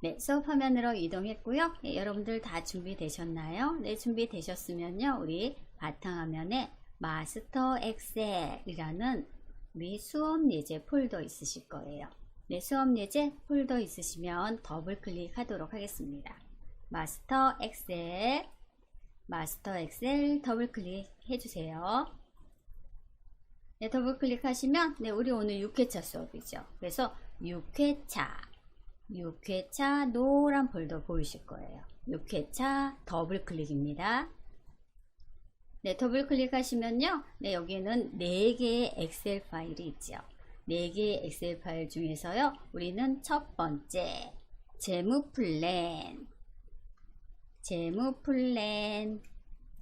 네, 수업 화면으로 이동했고요. 네, 여러분들 다 준비되셨나요? 네, 준비되셨으면요. 우리 바탕화면에 마스터 엑셀이라는 우리 수업 예제 폴더 있으실 거예요. 네, 수업 예제 폴더 있으시면 더블 클릭하도록 하겠습니다. 마스터 엑셀 더블 클릭해 주세요. 네, 더블 클릭하시면 네, 우리 오늘 6회차 수업이죠. 그래서 6회차 노란 폴더 보이실 거예요. 6회차 더블 클릭입니다. 네, 더블 클릭하시면요. 네, 여기에는 4개의 엑셀 파일이 있죠. 4개의 엑셀 파일 중에서요. 우리는 첫 번째 재무 플랜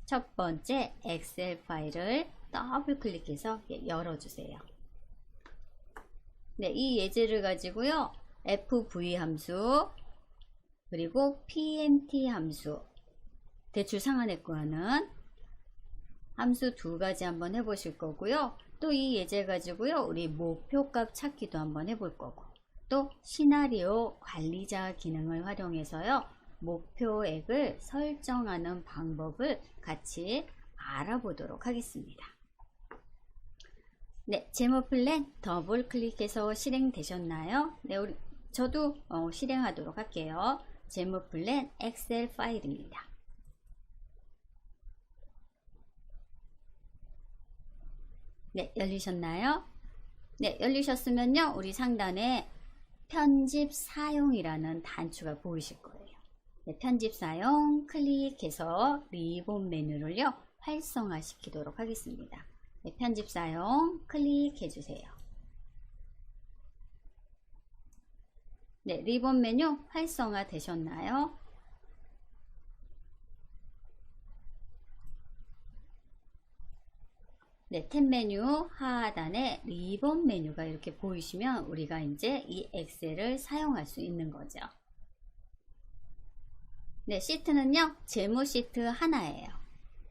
첫 번째 엑셀 파일을 더블 클릭해서 열어주세요. 네, 이 예제를 가지고요. FV 함수 그리고 PMT 함수 대출 상환액 구하는 함수 2가지 한번 해보실 거고요. 또 이 예제 가지고요. 우리 목표값 찾기도 한번 해볼 거고 또 시나리오 관리자 기능을 활용해서요. 목표액을 설정하는 방법을 같이 알아보도록 하겠습니다. 네, 재무 플랜 더블 클릭해서 실행되셨나요? 네, 저도 실행하도록 할게요. 재무 플랜 엑셀 파일입니다. 네, 열리셨나요? 네, 열리셨으면요. 우리 상단에 편집 사용이라는 단추가 보이실 거예요. 네, 편집 사용 클릭해서 리본 메뉴를요. 활성화 시키도록 하겠습니다. 네, 편집 사용 클릭해 주세요. 네, 리본 메뉴 활성화 되셨나요? 네, 탭 메뉴 하단에 리본 메뉴가 이렇게 보이시면 우리가 이제 이 엑셀을 사용할 수 있는 거죠. 네, 시트는요, 재무 시트 하나예요.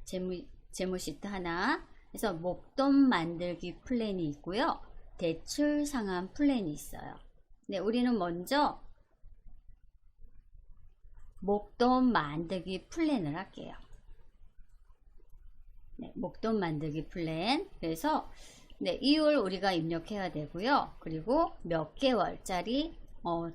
재무 시트 하나. 그래서 목돈 만들기 플랜이 있고요. 대출 상환 플랜이 있어요. 네, 우리는 먼저 목돈 만들기 플랜을 할게요. 네, 목돈 만들기 플랜. 그래서 네, 이율 우리가 입력해야 되고요. 그리고 몇 개월짜리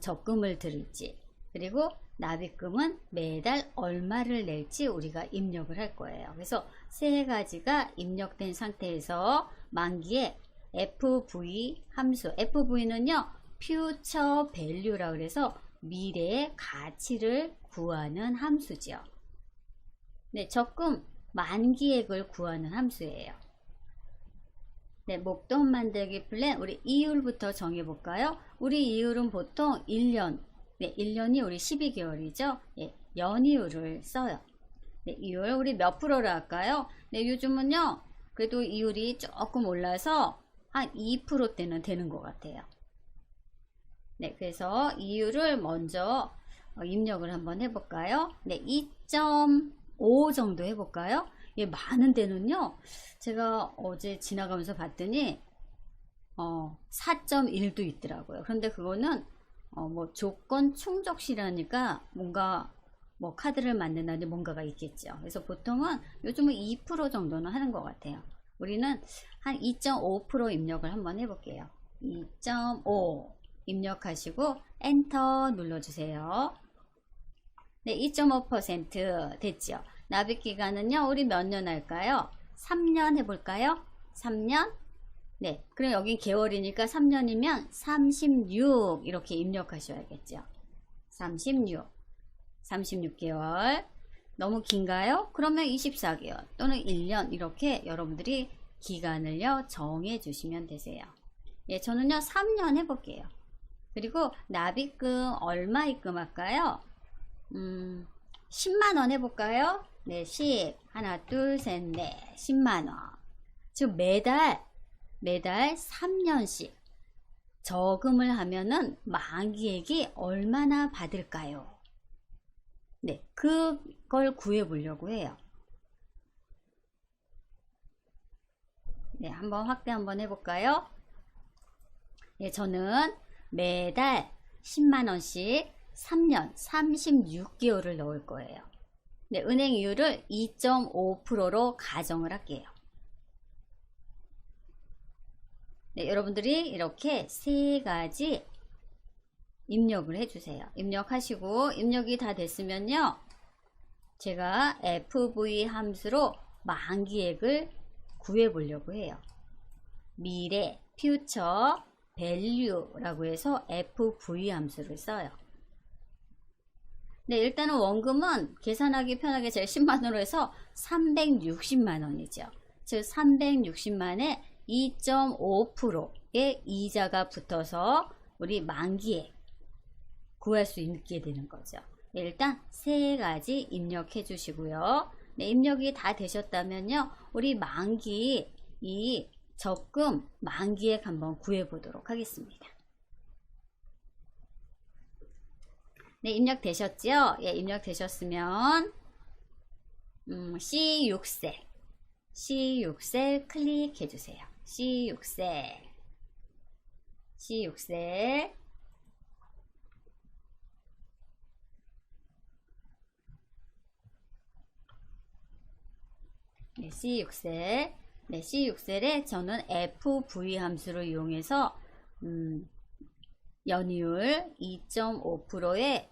적금을 들을지, 그리고 납입금은 매달 얼마를 낼지 우리가 입력을 할 거예요. 그래서 세 가지가 입력된 상태에서 만기에 FV 함수, FV는요 future value라 그래서 미래의 가치를 구하는 함수죠. 네, 적금 만기액을 구하는 함수예요. 네, 목돈 만들기 플랜 우리 이율부터 정해 볼까요? 우리 이율은 보통 1년, 네, 1년이 우리 12개월이죠. 네, 연이율을 써요. 네, 이율 우리 몇 프로를 할까요? 네, 요즘은요 그래도 이율이 조금 올라서 한 2%대는 되는 것 같아요. 네, 그래서 이율을 먼저 입력을 한번 해볼까요? 네, 2.5 정도 해볼까요? 예, 많은 데는요, 제가 어제 지나가면서 봤더니 4.1도 있더라고요. 그런데 그거는 뭐 조건 충족시라니까 뭔가 뭐 카드를 만든다든지 뭔가가 있겠죠. 그래서 보통은 요즘은 2% 정도는 하는 것 같아요. 우리는 한 2.5% 입력을 한번 해볼게요. 2.5 입력하시고 엔터 눌러주세요. 네, 2.5% 됐죠. 납입기간은요, 우리 몇 년 할까요? 3년 해볼까요? 3년? 네, 그럼 여기 개월이니까 3년이면 36 이렇게 입력하셔야겠죠. 36개월. 너무 긴가요? 그러면 24개월 또는 1년 이렇게 여러분들이 기간을요 정해 주시면 되세요. 예, 저는요 3년 해볼게요. 그리고 납입금 얼마 입금할까요? 10만원 해볼까요? 네, 10 하나 둘 셋 넷 10만원. 지금 매달 3년씩 저금을 하면은 만기액이 얼마나 받을까요? 네, 그걸 구해 보려고 해요. 네, 한번 확대 한번 해볼까요? 네, 저는 매달 10만원씩 3년 36개월을 넣을 거예요. 네, 은행 이율을 2.5%로 가정을 할게요. 네, 여러분들이 이렇게 세 가지 입력을 해주세요. 입력하시고 입력이 다 됐으면요, 제가 FV 함수로 만기액을 구해 보려고 해요. 미래, future, value라고 해서 FV 함수를 써요. 네, 일단은 원금은 계산하기 편하게 제가 10만원으로 해서 360만원이죠. 즉 360만에 2.5%의 이자가 붙어서 우리 만기에 구할 수 있게 되는 거죠. 네, 일단 세 가지 입력해 주시고요. 네, 입력이 다 되셨다면요, 우리 만기 이 적금 만기액 한번 구해 보도록 하겠습니다. 네, 입력 되셨죠? 예, 입력 되셨으면 C6셀 C6셀 클릭해 주세요. C6셀 네, C6셀. 네, C6셀에 저는 FV 함수를 이용해서 연이율 2.5%의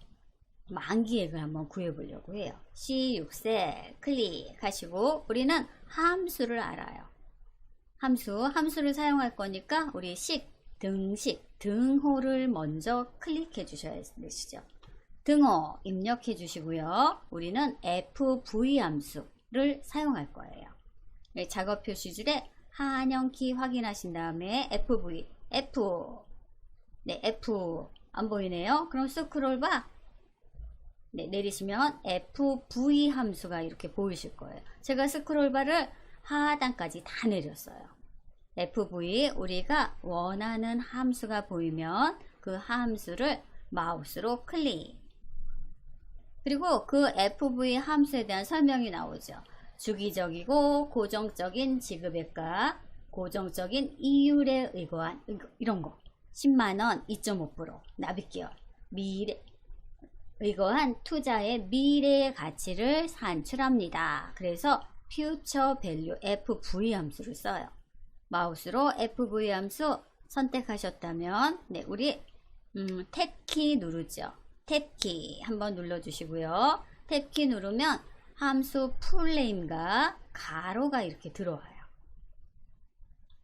만기액을 한번 구해 보려고 해요. C6셀 클릭하시고, 우리는 함수를 알아요. 함수를 사용할 거니까 우리 등호를 먼저 클릭해 주셔야 되시죠. 등호 입력해 주시고요. 우리는 FV 함수를 사용할 거예요. 네, 작업 표시줄에 한영키 확인하신 다음에 FV, 네, F 안 보이네요. 그럼 스크롤 바, 네, 내리시면 FV 함수가 이렇게 보이실 거예요. 제가 스크롤 바를 하단까지 다 내렸어요. FV, 우리가 원하는 함수가 보이면 그 함수를 마우스로 클릭. 그리고 그 FV 함수에 대한 설명이 나오죠. 주기적이고 고정적인 지급액과 고정적인 이율에 의거한 이런 거. 10만원 2.5% 납입기월, 미래 의거한 투자의 미래의 가치를 산출합니다. 그래서 future value FV 함수를 써요. 마우스로 FV 함수 선택하셨다면, 네, 우리 탭키 누르죠. 탭키 한번 눌러주시고요. 탭키 누르면 함수 풀네임과 가로가 이렇게 들어와요.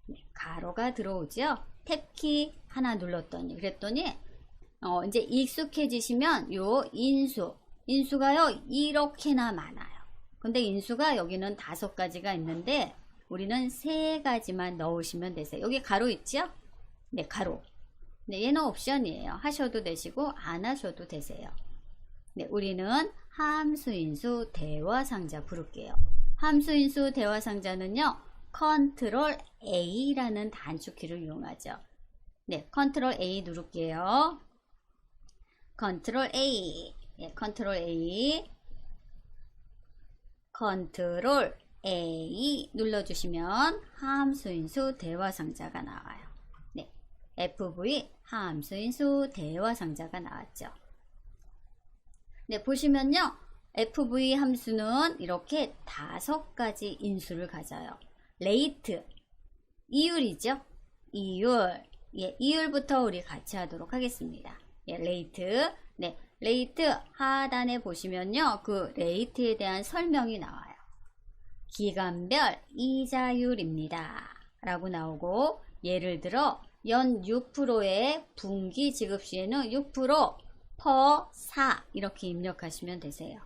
네, 가로가 들어오죠. 탭키 하나 눌렀더니, 그랬더니 이제 익숙해지시면 요 인수가요 이렇게나 많아요. 근데 인수가 여기는 5가지가 있는데 우리는 3가지만 넣으시면 되세요. 여기 가로 있죠? 네, 가로. 네, 얘는 옵션이에요. 하셔도 되시고 안 하셔도 되세요. 네, 우리는 함수인수 대화상자 부를게요. 함수인수 대화상자는요, 컨트롤 A라는 단축키를 이용하죠. 네, 컨트롤 A 누를게요. 컨트롤 A, 네, 컨트롤 A 눌러주시면 함수인수 대화상자가 나와요. 네, FV 함수인수 대화상자가 나왔죠. 네, 보시면요, FV 함수는 이렇게 5가지 인수를 가져요. 레이트, 이율이죠. 이율, 예, 이율부터 우리 같이 하도록 하겠습니다. 예, 레이트. 네, 레이트 하단에 보시면요, 그 레이트에 대한 설명이 나와요. 기간별 이자율입니다 라고 나오고, 예를 들어 연 6%의 분기 지급 시에는 6% per 4 이렇게 입력하시면 되세요.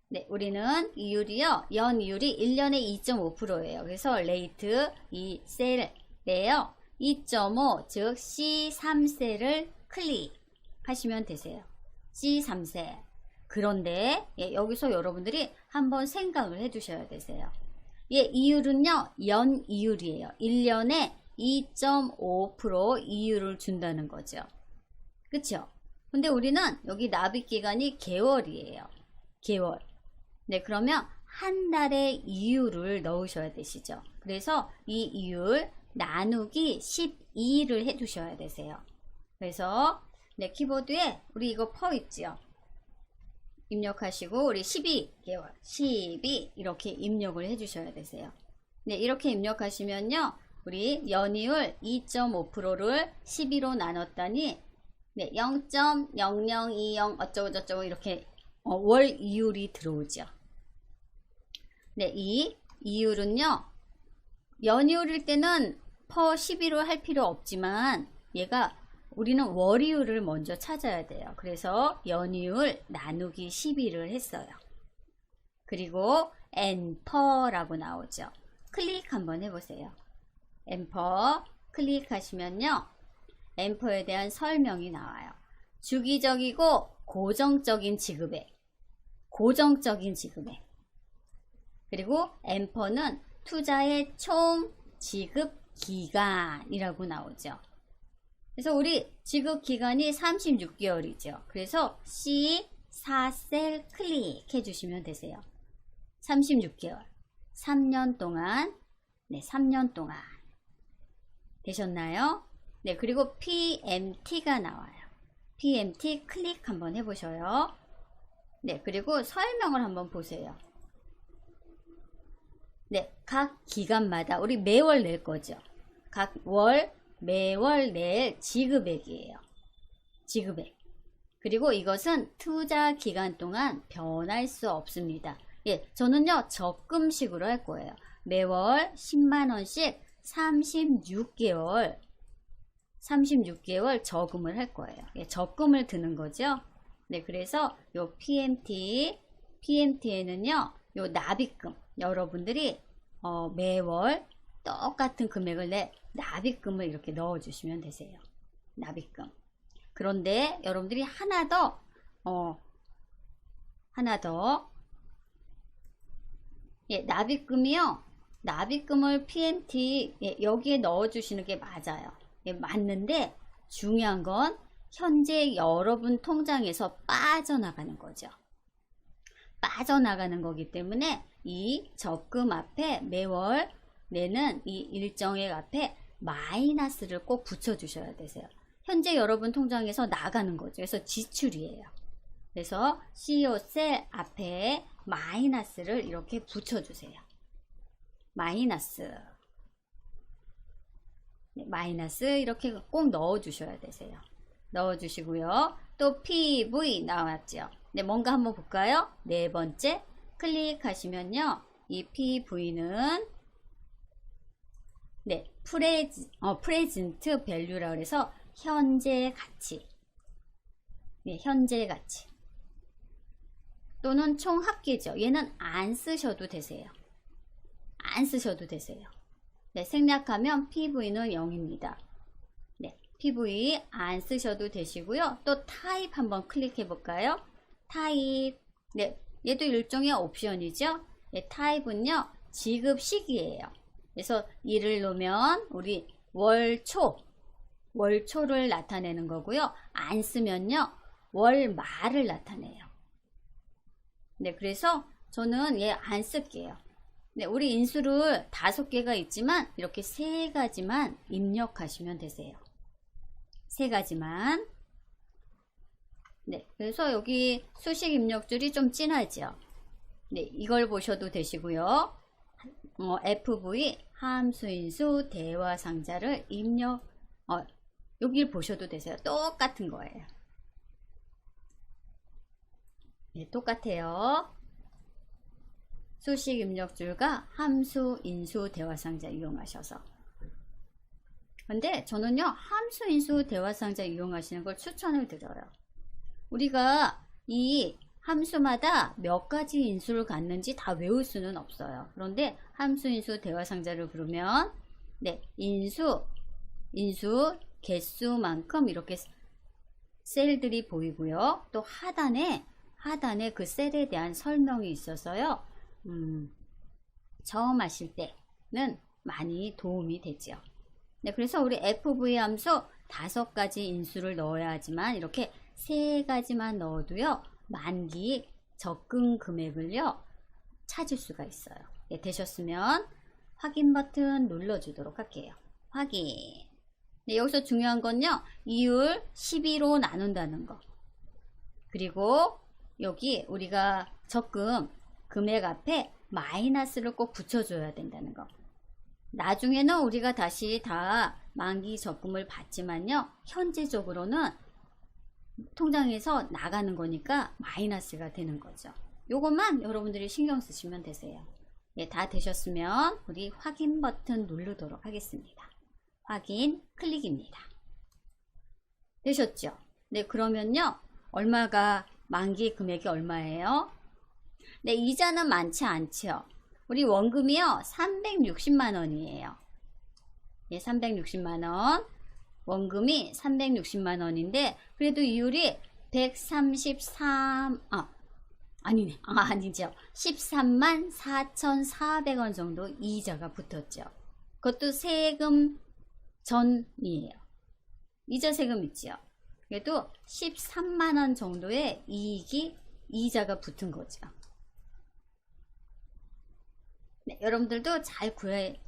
네, 우리는 이율이요, 연 이율이 1년에 2.5%예요. 그래서 레이트 이 셀에요 2.5, 즉 C3셀을 클릭하시면 되세요. C3셀. 그런데 예, 여기서 여러분들이 한번 생각을 해 주셔야 되세요. 예, 이율은요, 연 이율이에요. 1년에 2.5% 이율을 준다는 거죠. 그쵸? 근데 우리는 여기 납입 기간이 개월이에요. 개월. 네, 그러면 한 달의 이율을 넣으셔야 되시죠. 그래서 이 이율 나누기 12를 해 두셔야 되세요. 그래서 네, 키보드에 우리 이거 퍼 있지요. 입력하시고 우리 12개월 12 이렇게 입력을 해 주셔야 되세요. 네, 이렇게 입력하시면요, 우리 연이율 2.5%를 12로 나눴더니 네, 0.0020 어쩌고 저쩌고 이렇게 월 이율이 들어오죠. 네, 이 이율은요, 연이율일 때는 퍼 12로 할 필요 없지만 얘가 우리는 월이율을 먼저 찾아야 돼요. 그래서 연이율 나누기 12를 했어요. 그리고 엔터라고 나오죠. 클릭 한번 해보세요. 엔터 클릭하시면요, 엔터에 대한 설명이 나와요. 주기적이고 고정적인 지급액, 고정적인 지급액. 그리고 엔터는 투자의 총 지급 기간이라고 나오죠. 그래서 우리 지급 기간이 36개월이죠. 그래서 C4셀 클릭해 주시면 되세요. 36개월. 3년 동안, 네, 3년 동안. 되셨나요? 네, 그리고 PMT가 나와요. PMT 클릭 한번 해보셔요. 네, 그리고 설명을 한번 보세요. 네, 각 기간마다 우리 매월 낼 거죠. 각 월, 매월 낼 지급액이에요. 지급액. 그리고 이것은 투자 기간 동안 변할 수 없습니다. 예, 저는요, 적금식으로 할 거예요. 매월 10만원씩 36개월 저금을 할 거예요. 예, 적금을 드는 거죠. 네, 그래서 요 PMT에는요, 요 납입금, 여러분들이 매월 똑같은 금액을 납입금을 이렇게 넣어 주시면 되세요. 납입금. 그런데 여러분들이 하나 더 예, 납입금이요, 납입금을 PMT 여기에 넣어 주시는 게 맞아요. 예, 맞는데 중요한 건 현재 여러분 통장에서 빠져나가는 거죠. 빠져나가는 거기 때문에 이 적금 앞에 매월 내는 이 일정액 앞에 마이너스를 꼭 붙여 주셔야 되세요. 현재 여러분 통장에서 나가는 거죠. 그래서 지출이에요. 그래서 CEO셀 앞에 마이너스를 이렇게 붙여 주세요. 마이너스. 네, 마이너스 이렇게 꼭 넣어 주셔야 되세요. 넣어 주시고요. 또 PV 나왔죠. 네, 뭔가 한번 볼까요? 네 번째 클릭하시면요, 이 PV는 네, 프레젠트 밸류라 그래서 현재 가치. 네, 현재 가치. 또는 총 합계죠. 얘는 안 쓰셔도 되세요. 안 쓰셔도 되세요. 네, 생략하면 PV는 0입니다. 네, PV 안 쓰셔도 되시고요. 또 타입 한번 클릭해 볼까요? 타입. 네, 얘도 일종의 옵션이죠. 네, 타입은요, 지급 시기예요. 그래서 이를 놓으면 우리 월초를 나타내는 거고요. 안 쓰면요, 월말을 나타내요. 네, 그래서 저는 얘 안 쓸게요. 네, 우리 인수를 5개가 있지만 이렇게 3가지만 입력하시면 되세요. 3가지만. 네, 그래서 여기 수식 입력줄이 좀 진하죠. 네, 이걸 보셔도 되시고요. FV 함수인수 대화 상자를 입력, 여기를 보셔도 되세요. 똑같은 거예요. 네, 똑같아요. 수식 입력줄과 함수 인수 대화 상자 이용하셔서. 근데 저는요, 함수 인수 대화 상자 이용하시는 걸 추천을 드려요. 우리가 이 함수마다 몇 가지 인수를 갖는지 다 외울 수는 없어요. 그런데 함수 인수 대화 상자를 부르면 네, 인수 개수만큼 이렇게 셀들이 보이고요. 또 하단에 그 셀에 대한 설명이 있어서요. 처음 하실 때는 많이 도움이 되죠. 네, 그래서 우리 FV 함수 5가지 인수를 넣어야 하지만 이렇게 3가지만 넣어도요, 만기 적금 금액을요, 찾을 수가 있어요. 네, 되셨으면 확인 버튼 눌러주도록 할게요. 확인. 네, 여기서 중요한 건요. 이율 12로 나눈다는 거. 그리고 여기 우리가 적금 금액 앞에 마이너스를 꼭 붙여줘야 된다는 거. 나중에는 우리가 다시 다 만기 적금을 받지만요. 현재적으로는 통장에서 나가는 거니까 마이너스가 되는 거죠. 요것만 여러분들이 신경 쓰시면 되세요. 예, 다 되셨으면 우리 확인 버튼 누르도록 하겠습니다. 확인 클릭입니다. 되셨죠? 네, 그러면요. 얼마가 만기 금액이 얼마예요? 네, 이자는 많지 않죠. 우리 원금이요. 360만 원이에요. 예, 360만 원. 원금이 360만 원인데 그래도 이율이 133 아니네. 아니죠. 13만 4,400원 정도 이자가 붙었죠. 그것도 세금 전이에요. 이자 세금 있죠. 그래도 13만 원 정도의 이익이 이자가 붙은 거죠. 네, 여러분들도 잘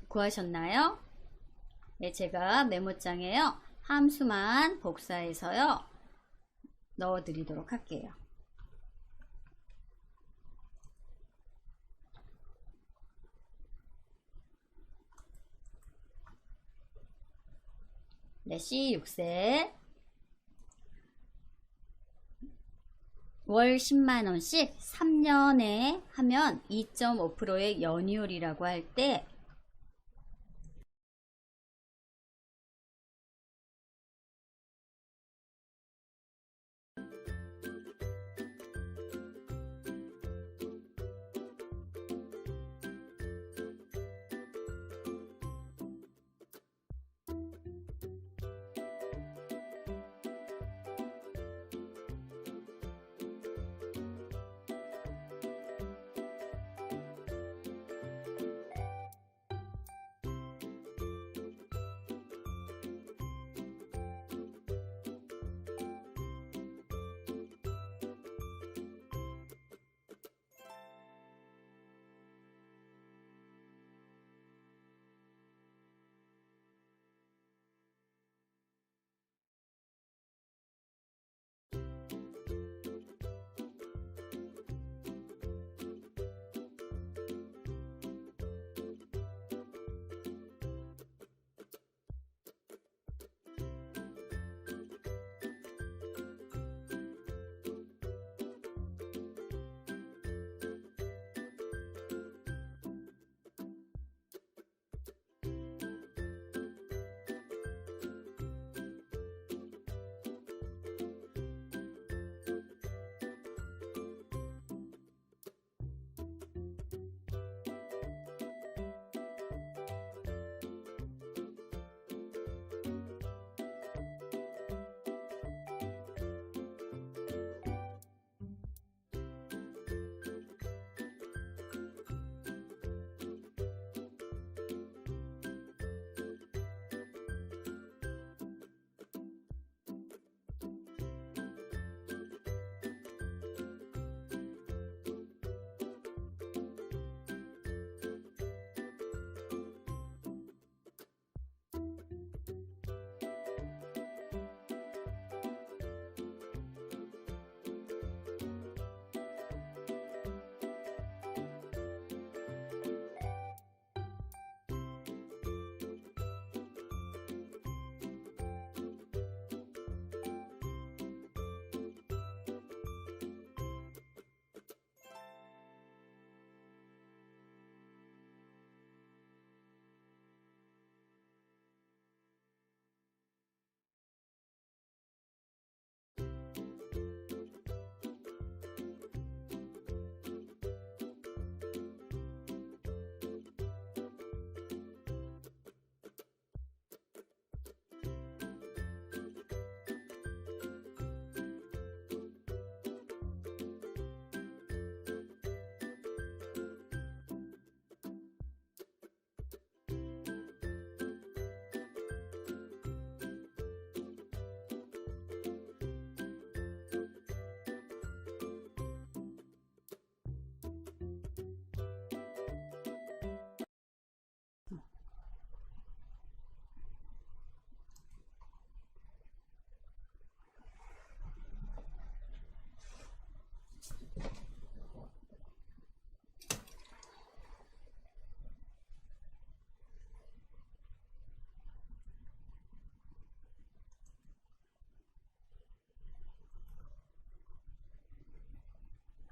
구하셨나요? 네, 제가 메모장에요. 함수만 복사해서요. 넣어 드리도록 할게요. 네, C6세 월 10만원씩 3년에 하면 2.5%의 연이율이라고 할 때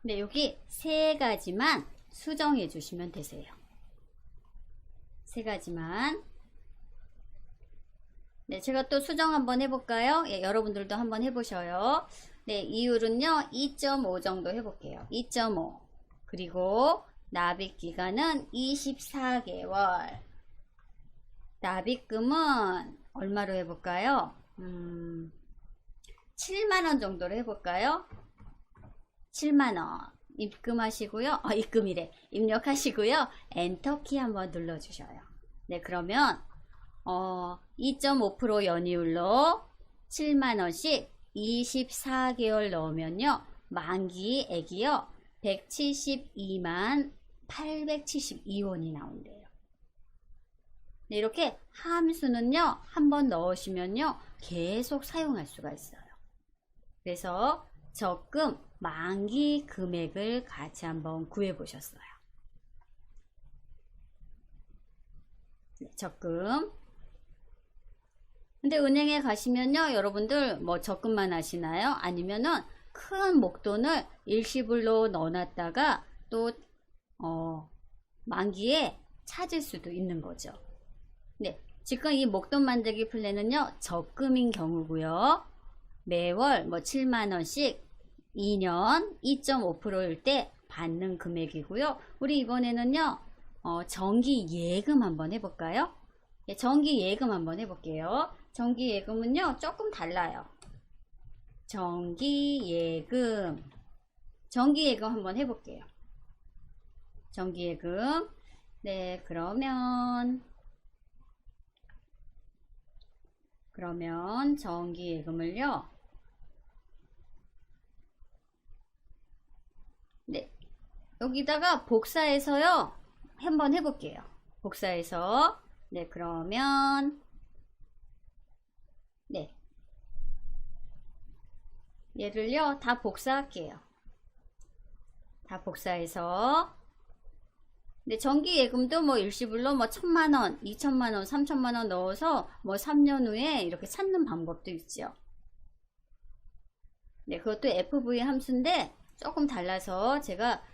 근데 여기 세 가지만 수정해 주시면 되세요. 세 가지만. 네, 제가 또 수정 한번 해볼까요? 예, 여러분들도 한번 해보셔요. 네, 이율은요 2.5 정도 해볼게요. 2.5. 그리고 납입 기간은 24개월. 납입금은 얼마로 해볼까요? 7만원 정도로 해볼까요? 7만원 입금하시고요. 입금이래. 입력하시고요. 엔터키 한번 눌러주셔요. 네, 그러면 2.5% 연이율로 7만원씩 24개월 넣으면요. 만기액이요. 172만 872원이 나온대요. 네, 이렇게 함수는요. 한번 넣으시면요. 계속 사용할 수가 있어요. 그래서 적금 만기 금액을 같이 한번 구해 보셨어요. 네, 적금. 근데 은행에 가시면요, 여러분들 뭐 적금만 하시나요? 아니면은 큰 목돈을 일시불로 넣어놨다가 또 만기에 찾을 수도 있는 거죠. 네, 지금 이 목돈 만들기 플랜은요, 적금인 경우고요. 매월 뭐 7만원씩 2년 2.5%일 때 받는 금액이고요. 우리 이번에는요, 정기 예금 한번 해볼까요? 네, 정기 예금 한번 해볼게요. 정기 예금은요, 조금 달라요. 정기 예금 한번 해볼게요. 정기 예금. 네, 그러면 정기 예금을요. 네, 여기다가 복사해서요. 한번 해볼게요. 복사해서. 네, 그러면 네, 얘를요 다 복사할게요. 다 복사해서. 네, 정기예금도 뭐 일시불로 뭐 1,000만원, 2,000만원, 3,000만원 넣어서 뭐 3년 후에 이렇게 찾는 방법도 있죠. 네, 그것도 FV 함수인데 조금 달라서 제가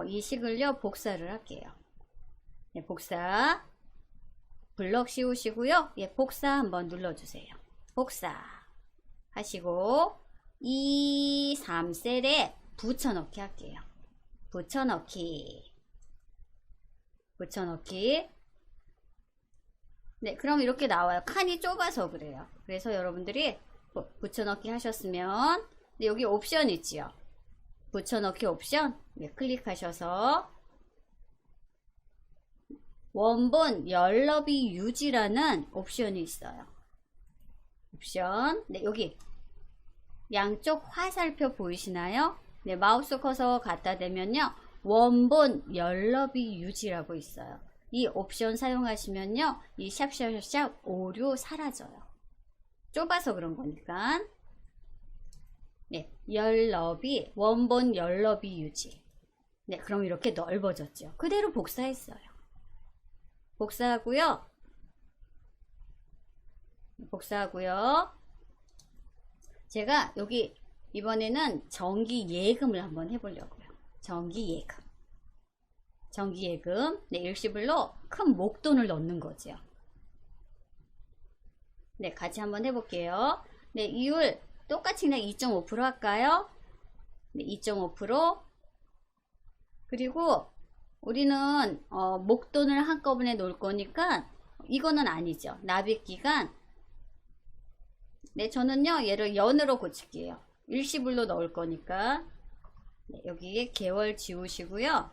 이 식을요 복사를 할게요. 네, 복사. 블럭 씌우시고요. 예, 복사 한번 눌러주세요. 복사 하시고 2, 3셀에 붙여넣기 할게요. 붙여넣기. 네, 그럼 이렇게 나와요. 칸이 좁아서 그래요. 그래서 여러분들이 붙여넣기 하셨으면 네, 여기 옵션 있지요. 붙여넣기 옵션. 네, 클릭하셔서 원본 열너비 유지라는 옵션이 있어요. 옵션. 네, 여기 양쪽 화살표 보이시나요? 네, 마우스 커서 갖다 대면요. 원본 열너비 유지라고 있어요. 이 옵션 사용하시면요. 이 샵샵샵 오류 사라져요. 좁아서 그런 거니까. 네, 열너비, 원본 열너비 유지. 네, 그럼 이렇게 넓어졌죠. 그대로 복사했어요. 복사하고요. 제가 여기 이번에는 정기 예금을 한번 해보려고요. 정기 예금. 네, 일시불로 큰 목돈을 넣는 거죠. 네, 같이 한번 해볼게요. 네, 이율 똑같이 그냥 2.5% 할까요? 네, 2.5%. 그리고 우리는 목돈을 한꺼번에 놓을 거니까 이거는 아니죠. 납입기간. 네, 저는요 얘를 연으로 고칠게요. 일시불로 넣을 거니까. 네, 여기에 개월 지우시고요.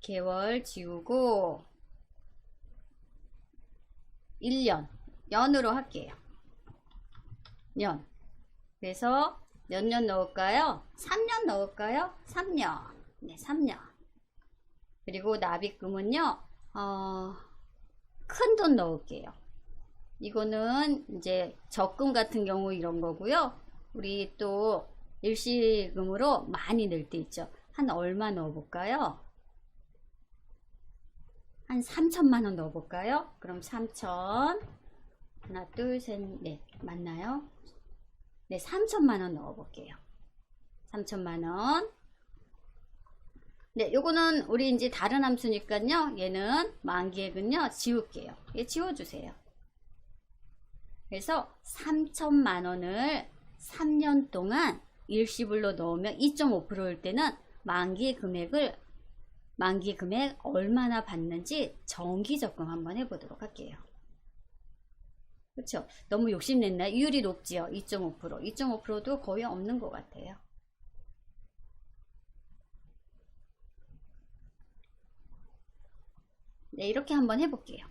개월 지우고 1년 연으로 할게요. 년. 그래서 몇 년 넣을까요? 3년 넣을까요? 3년. 네, 3년. 그리고 납입금은요, 큰 돈 넣을게요. 이거는 이제 적금 같은 경우 이런 거고요. 우리 또 일시금으로 많이 넣을 때 있죠. 한 얼마 넣어볼까요? 한 3천만원 넣어볼까요? 그럼 3천. 하나, 둘, 셋, 넷. 맞나요? 네, 3천만원 넣어볼게요. 3천만 원. 네, 요거는 우리 이제 다른 함수니까요. 얘는 만기액은요, 지울게요. 얘 지워주세요. 그래서 3천만 원을 3년 동안 일시불로 넣으면 2.5%일 때는 만기 금액 얼마나 받는지 정기 적금 한번 해보도록 할게요. 그렇죠? 너무 욕심냈나요? 이율이 높지요? 2.5%. 2.5%도 거의 없는 것 같아요. 네, 이렇게 한번 해볼게요.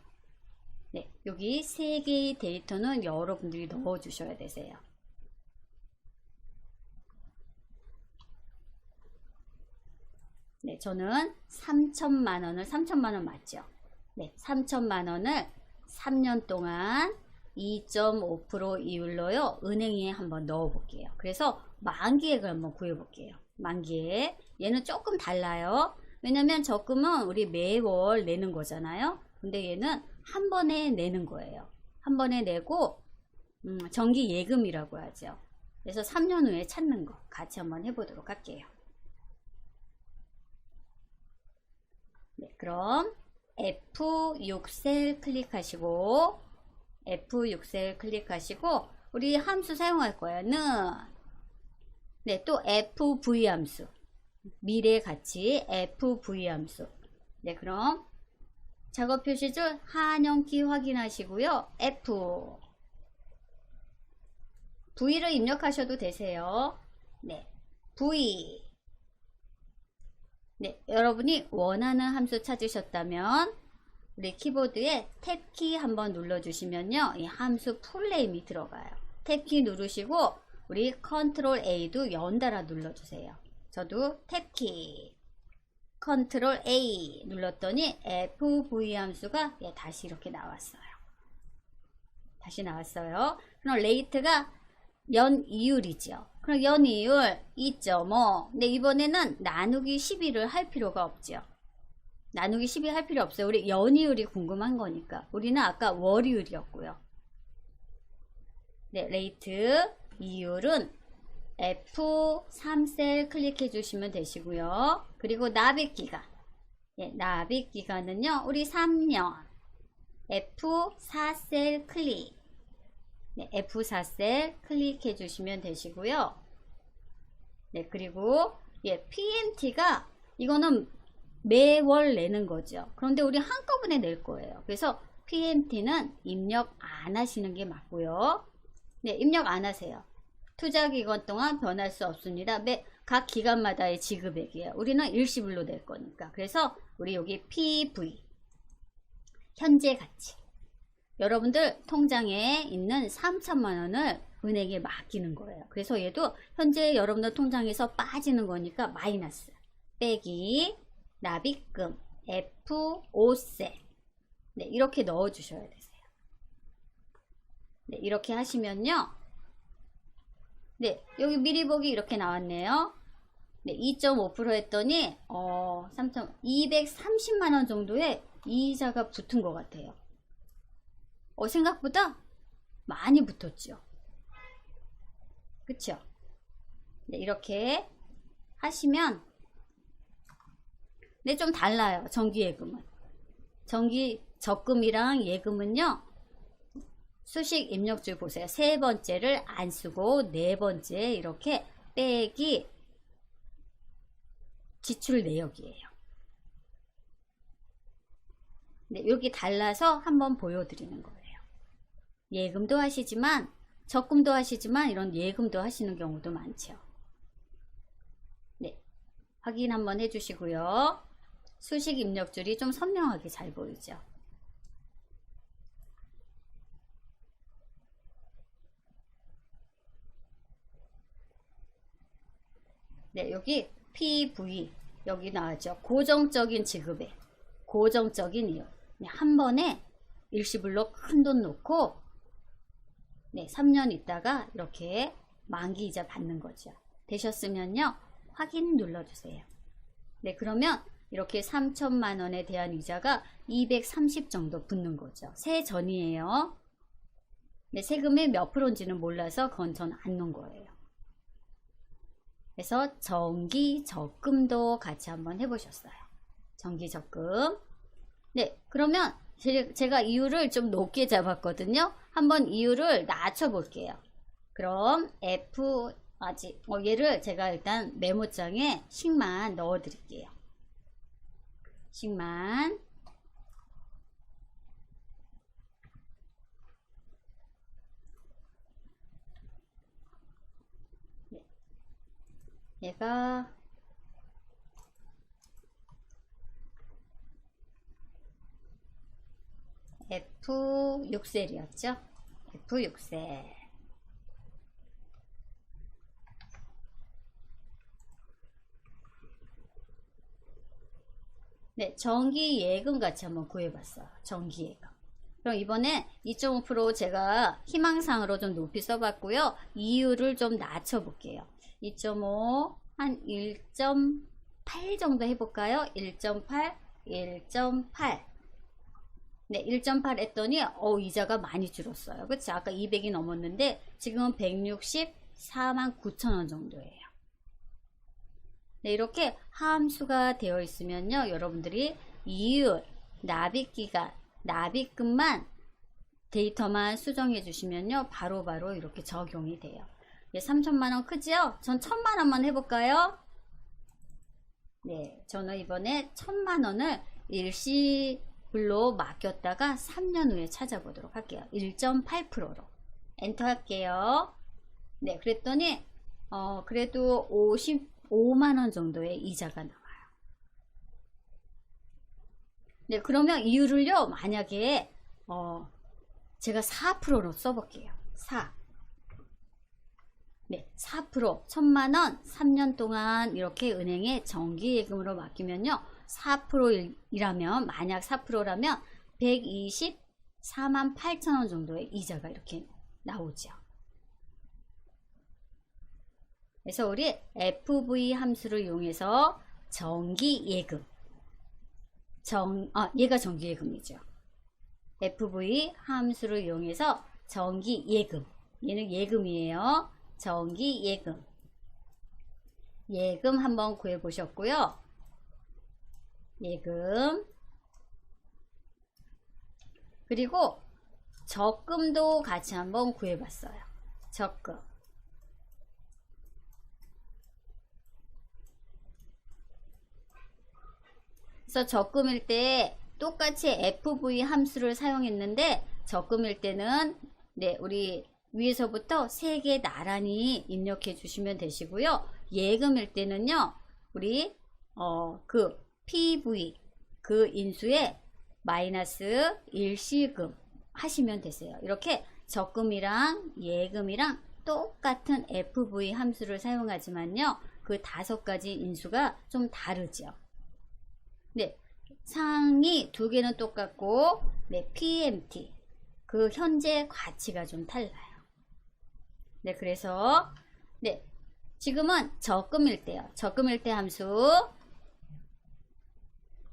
네, 여기 3개의 데이터는 여러분들이 넣어주셔야 되세요. 네, 저는 3천만 원을, 3천만 원 맞죠? 네, 3천만 원을 3년 동안 2.5% 이율로요, 은행에 한번 넣어 볼게요. 그래서 만기액을 한번 구해 볼게요. 만기액. 얘는 조금 달라요. 왜냐면 적금은 우리 매월 내는 거잖아요. 근데 얘는 한 번에 내는 거예요. 한 번에 내고, 정기 예금이라고 하죠. 그래서 3년 후에 찾는 거 같이 한번 해보도록 할게요. 네, 그럼 F6셀 클릭하시고, F6셀 클릭하시고, 우리 함수 사용할 거예요. 는. 네, 또 FV 함수. 미래 가치 FV 함수. 네, 그럼 작업 표시줄 한영키 확인하시고요. F. V를 입력하셔도 되세요. 네, V. 네, 여러분이 원하는 함수 찾으셨다면 우리 키보드에 탭키 한번 눌러주시면요, 이 함수 풀네임이 들어가요. 탭키 누르시고 우리 컨트롤 A도 연달아 눌러주세요. 저도 탭키 컨트롤 A 눌렀더니 FV 함수가 다시 이렇게 나왔어요. 다시 나왔어요. 그럼 레이트가 연이율이죠. 그럼 연이율 2.5. 근데 이번에는 나누기 12를 할 필요가 없죠. 나누기 12 할 필요 없어요. 우리 연이율이 궁금한 거니까. 우리는 아까 월이율이었고요. 네, 레이트 이율은 F3셀 클릭해 주시면 되시고요. 그리고 납입기간. 네, 납입기간은요, 우리 3년. F4셀 클릭. 네, F4셀 클릭해 주시면 되시고요. 네, 그리고 PMT가 이거는 매월 내는 거죠. 그런데 우리 한꺼번에 낼 거예요. 그래서 PMT는 입력 안 하시는 게 맞고요. 네, 입력 안 하세요. 투자 기간 동안 변할 수 없습니다. 각 기간마다의 지급액이에요. 우리는 일시불로 낼 거니까. 그래서 우리 여기 PV 현재 가치. 여러분들 통장에 있는 3천만 원을 은행에 맡기는 거예요. 그래서 얘도 현재 여러분들 통장에서 빠지는 거니까 마이너스 빼기 납입금 F5셀. 네, 이렇게 넣어 주셔야 되세요. 네, 이렇게 하시면요. 네, 여기 미리 보기 이렇게 나왔네요. 네, 2.5% 했더니 230만 원 정도의 이자가 붙은 것 같아요. 생각보다 많이 붙었죠. 그쵸? 네, 이렇게 하시면 네, 좀 달라요. 정기 예금은. 정기 적금이랑 예금은요, 수식 입력줄 보세요. 세 번째를 안 쓰고 네 번째 이렇게 빼기 지출 내역이에요. 네, 여기 달라서 한번 보여드리는 거예요. 예금도 하시지만 적금도 하시지만 이런 예금도 하시는 경우도 많죠. 네, 확인 한번 해주시고요. 수식 입력줄이 좀 선명하게 잘 보이죠. 네, 여기 PV 여기 나왔죠. 고정적인 지급액, 고정적인 이율. 네, 한 번에 일시불로 큰 돈 놓고 네, 3년 있다가 이렇게 만기 이자 받는 거죠. 되셨으면요, 확인 눌러주세요. 네, 그러면 이렇게 3천만 원에 대한 이자가 230 정도 붙는 거죠. 세 전이에요. 네, 세금이 몇 프로인지는 몰라서 그건 전 안 넣은 거예요. 그래서 정기 적금도 같이 한번 해보셨어요. 정기 적금. 네, 그러면 제가 이유를 좀 높게 잡았거든요. 한번 이유를 낮춰 볼게요. 그럼 얘를 제가 일단 메모장에 식만 넣어 드릴게요. 식만. 네. 얘가 F6셀이었죠. F6셀. 네, 정기예금 같이 한번 구해봤어요. 정기예금. 그럼 이번에 2.5% 제가 희망상으로 좀 높이 써봤고요. 이유를 좀 낮춰볼게요. 2.5, 한 1.8 정도 해볼까요? 1.8, 1.8. 네, 1.8 했더니 이자가 많이 줄었어요. 그치? 아까 200이 넘었는데 지금은 164만 9천 원 정도예요. 네, 이렇게 함수가 되어 있으면요, 여러분들이 이율, 납입기간, 납입금만 데이터만 수정해 주시면요, 바로바로 이렇게 적용이 돼요. 네, 3천만 원 크지요? 전 1,000만 원만 해볼까요? 네, 저는 이번에 1,000만 원을 일시불로 맡겼다가 3년 후에 찾아보도록 할게요. 1.8%로 엔터 할게요. 네, 그랬더니 그래도 55만 원 정도의 이자가 나와요. 네, 그러면 이유를요, 만약에 제가 4%로 써볼게요. 4. 네, 4%, 1,000만 원 3년 동안 이렇게 은행에 정기예금으로 맡기면요, 4%이라면, 만약 4%라면 124만 8천 원 정도의 이자가 이렇게 나오죠. 그래서 우리 FV 함수를 이용해서 정기예금, 얘가 정기예금이죠. FV 함수를 이용해서 정기예금, 얘는 예금이에요. 정기예금, 예금 한번 구해 보셨고요. 예금. 그리고 적금도 같이 한번 구해 봤어요. 적금. 그래서 적금일 때 똑같이 FV 함수를 사용했는데, 적금일 때는 네, 우리 위에서부터 3개 나란히 입력해 주시면 되시고요. 예금일 때는요, 우리 그 PV 그 인수에 마이너스 일시금 하시면 되세요. 이렇게 적금이랑 예금이랑 똑같은 FV 함수를 사용하지만요, 그 5가지 인수가 좀 다르죠. 네, 상이 2개는 똑같고, 네, PMT 그 현재 가치가 좀 달라요. 네, 그래서 네, 지금은 적금일 때요. 적금일 때 함수.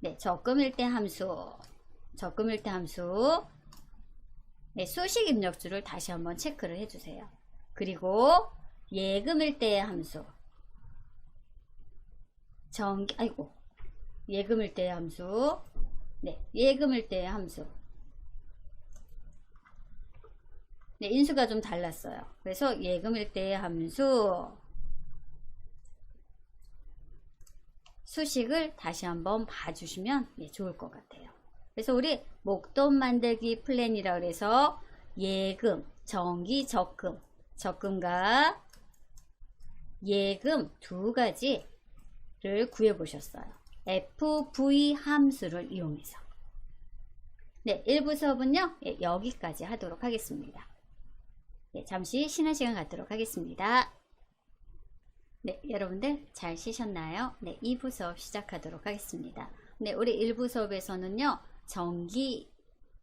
네, 적금일 때 함수. 적금일 때 함수. 네, 수식 입력주를 다시 한번 체크를 해주세요. 그리고 예금일 때의 함수. 예금일 때의 함수. 네, 예금일 때의 함수. 네, 인수가 좀 달랐어요. 그래서 예금일 때의 함수 수식을 다시 한번 봐주시면 네, 좋을 것 같아요. 그래서 우리 목돈 만들기 플랜이라 그래서 예금, 정기 적금, 적금과 예금 2가지를 구해 보셨어요. FV 함수를 이용해서. 네, 1부 수업은요, 여기까지 하도록 하겠습니다. 네, 잠시 쉬는 시간 갖도록 하겠습니다. 네, 여러분들 잘 쉬셨나요? 네, 2부 수업 시작하도록 하겠습니다. 네, 우리 1부 수업에서는요, 정기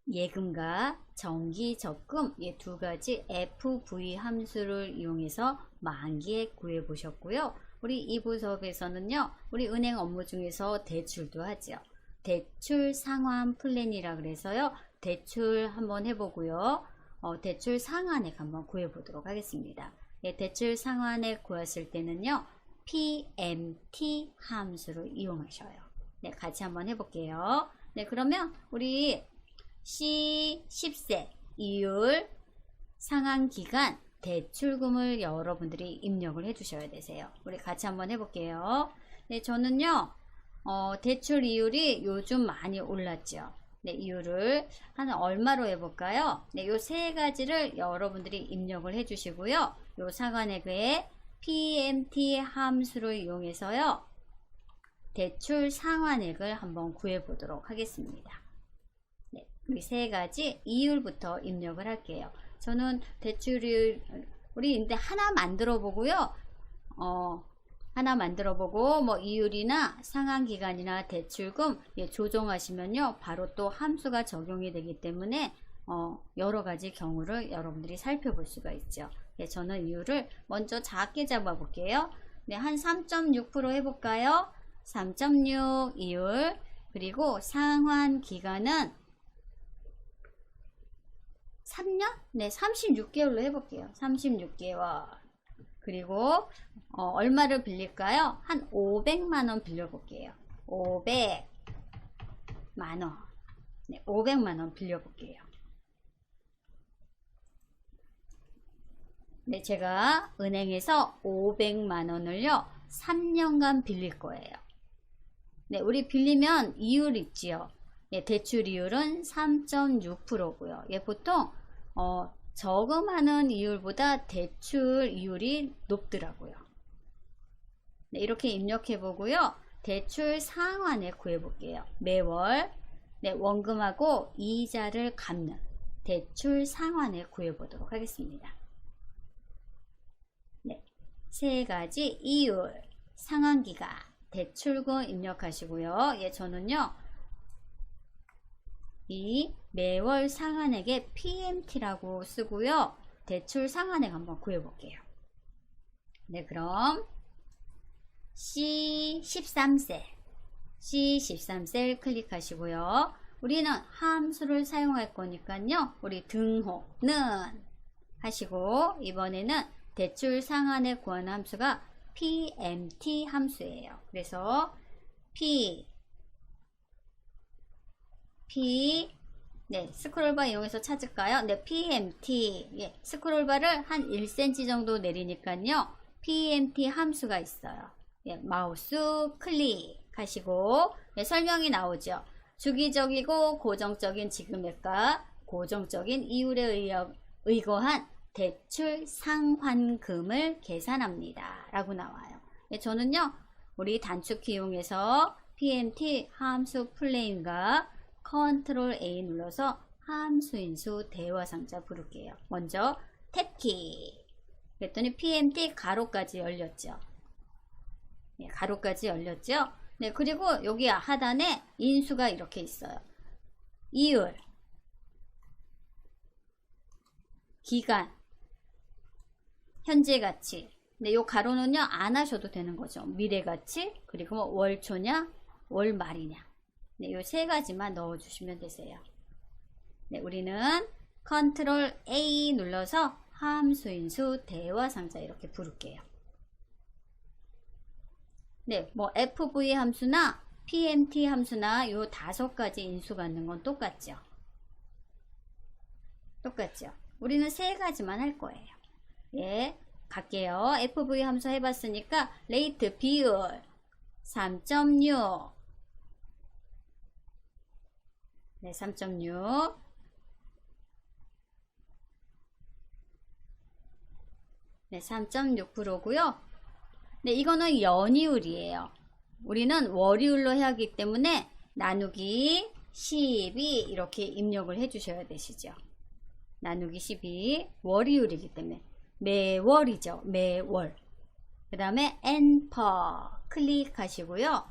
예금과 정기 적금 이 2가지 FV 함수를 이용해서 만기에 구해 보셨고요. 우리 2부 수업에서는요, 우리 은행 업무 중에서 대출도 하죠. 대출 상환 플랜이라 그래서요, 대출 한번 해보고요. 대출 상환액 한번 구해 보도록 하겠습니다. 예, 대출 상환액 구했을 때는요, PMT 함수를 이용하셔요. 네, 같이 한번 해볼게요. 네, 그러면 우리 C10세 이율 상환기간 대출금을 여러분들이 입력을 해 주셔야 되세요. 우리 같이 한번 해볼게요. 네, 저는요 대출 이율이 요즘 많이 올랐죠. 네, 이율을 한 얼마로 해볼까요? 네, 요 세 가지를 여러분들이 입력을 해 주시고요. 요 상환액의 PMT 함수를 이용해서요 대출 상환액을 한번 구해 보도록 하겠습니다. 네, 우리 세 가지 이율부터 입력을 할게요. 저는 대출을 우리 근데 하나 만들어 보고요. 하나 만들어 보고 뭐 이율이나 상환기간이나 대출금 조정하시면요 바로 또 함수가 적용이 되기 때문에 여러 가지 경우를 여러분들이 살펴볼 수가 있죠. 네, 저는 이율을 먼저 작게 잡아 볼게요. 네, 한 3.6% 해볼까요? 3.6 이율. 그리고 상환기간은 3년? 네, 36개월로 해볼게요. 36개월. 그리고 얼마를 빌릴까요? 한 500만원 빌려볼게요. 500만원. 네, 500만원 빌려볼게요. 네, 제가 은행에서 500만원을요 3년간 빌릴 거예요. 네, 우리 빌리면 이율 있지요. 예, 대출 이율은 3.6%고요. 예, 보통 저금하는 이율보다 대출 이율이 높더라고요. 네, 이렇게 입력해 보고요. 대출 상환액 구해 볼게요. 매월 네, 원금하고 이자를 갚는 대출 상환액 구해 보도록 하겠습니다. 네, 세 가지 이율, 상환기간, 대출금 입력하시고요. 예, 저는요 이 매월 상환액의 PMT라고 쓰고요. 대출 상환액 한번 구해 볼게요. 네, 그럼 C13셀 클릭하시고요. 우리는 함수를 사용할 거니까요. 우리 등호는 하시고 이번에는 대출 상환액 구하는 함수가 PMT 함수예요. 그래서 네, 스크롤바 이용해서 찾을까요? 네, PMT. 예, 스크롤바를 한 1cm 정도 내리니까요. PMT 함수가 있어요. 예, 마우스 클릭하시고 예, 설명이 나오죠. 주기적이고 고정적인 지급액과 고정적인 이율에 의거한 대출 상환금을 계산합니다. 라고 나와요. 예, 저는요, 우리 단축키 이용해서 PMT 함수 플레인과 컨트롤 A 눌러서 함수인수 대화상자 부를게요. 먼저 탭키 그랬더니 PMT 가로까지 열렸죠. 네, 가로까지 열렸죠. 네, 그리고 여기 하단에 인수가 이렇게 있어요. 이율, 기간, 현재 가치. 네, 요 가로는요 안 하셔도 되는 거죠. 미래 가치, 그리고 뭐 월초냐, 월말이냐. 네, 요 세 가지만 넣어주시면 되세요. 네, 우리는 컨트롤 A 눌러서 함수인수 대화상자 이렇게 부를게요. 네, 뭐 FV 함수나 PMT 함수나 요 5가지 인수 갖는 건 똑같죠. 똑같죠. 우리는 세 가지만 할 거예요. 예, 갈게요. FV 함수 해봤으니까 레이트 비율 3.6 네, 3.6 네, 3.6%고요. 네, 이거는 연이율이에요. 우리는 월이율로 해야 하기 때문에 나누기 12 이렇게 입력을 해 주셔야 되시죠. 나누기 12 월이율이기 때문에 매월이죠. 매월. 그 다음에 엔터 클릭하시고요.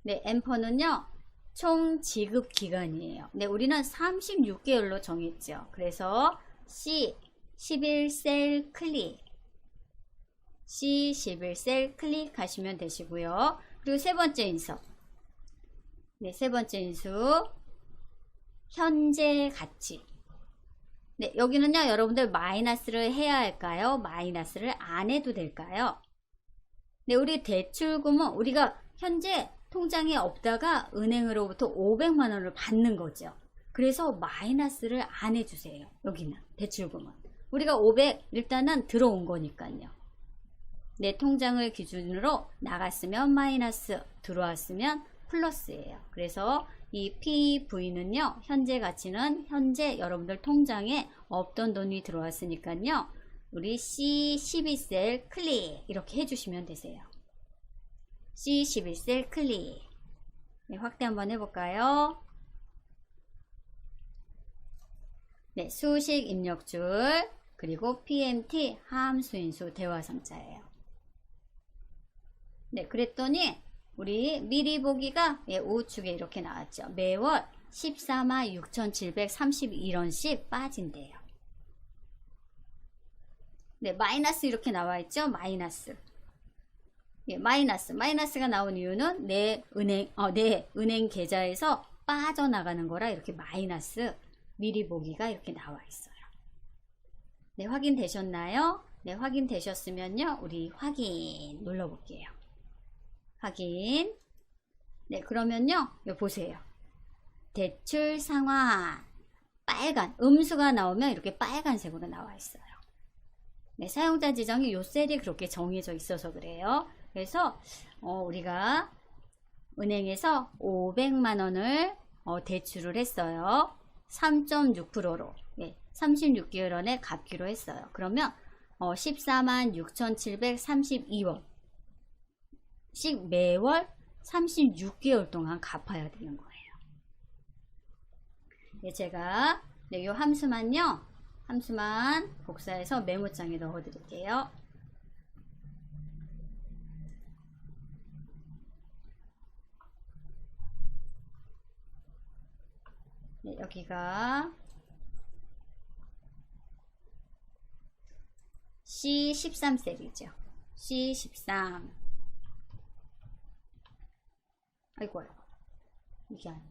네, 엔터는요 총 지급 기간이에요. 네, 우리는 36개월로 정했죠. 그래서 C11셀 클릭 C11셀 클릭하시면 되시고요. 그리고 세 번째 인수. 네, 세 번째 인수 현재 가치. 네, 여기는요 여러분들 마이너스를 해야 할까요? 마이너스를 안 해도 될까요? 네, 우리 대출금은 우리가 현재 통장에 없다가 은행으로부터 500만 원을 받는 거죠. 그래서 마이너스를 안 해주세요. 여기는 대출금은 우리가 500 일단은 들어온 거니까요. 내 통장을 기준으로 나갔으면 마이너스, 들어왔으면 플러스예요. 그래서 이 PV는요, 현재 가치는 현재 여러분들 통장에 없던 돈이 들어왔으니까요, 우리 C12셀 클릭 이렇게 해주시면 되세요. C11셀 클릭. 네, 확대 한번 해볼까요? 네, 수식 입력줄 그리고 PMT 함수인수 대화상자예요. 네, 그랬더니 우리 미리 보기가 우측에 이렇게 나왔죠. 매월 146,731원씩 빠진대요. 네, 마이너스 이렇게 나와 있죠. 마이너스. 예, 마이너스가 나온 이유는 내 은행 계좌에서 빠져나가는 거라 이렇게 마이너스 미리 보기가 이렇게 나와 있어요. 네, 확인되셨나요? 네, 확인되셨으면요, 우리 확인 눌러볼게요. 확인. 네, 그러면요, 여기 보세요. 대출 상환 빨간 음수가 나오면 이렇게 빨간색으로 나와 있어요. 네, 사용자 지정이 요 셀이 그렇게 정해져 있어서 그래요. 그래서 우리가 은행에서 500만 원을 대출을 했어요. 3.6%로 36개월원에 갚기로 했어요. 그러면 146,732원 씩 매월 36개월 동안 갚아야 되는 거예요. 네, 제가 이 함수만 복사해서 메모장에 넣어 드릴게요. 네, 여기가 C13셀이죠. C13. 아이고, 이게 아니네.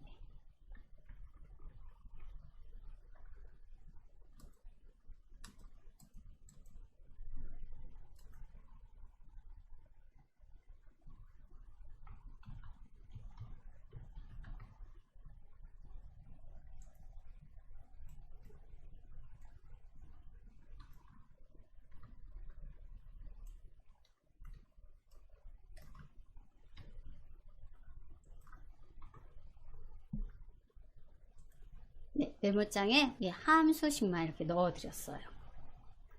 네, 메모장에 이 함수식만 이렇게 넣어 드렸어요.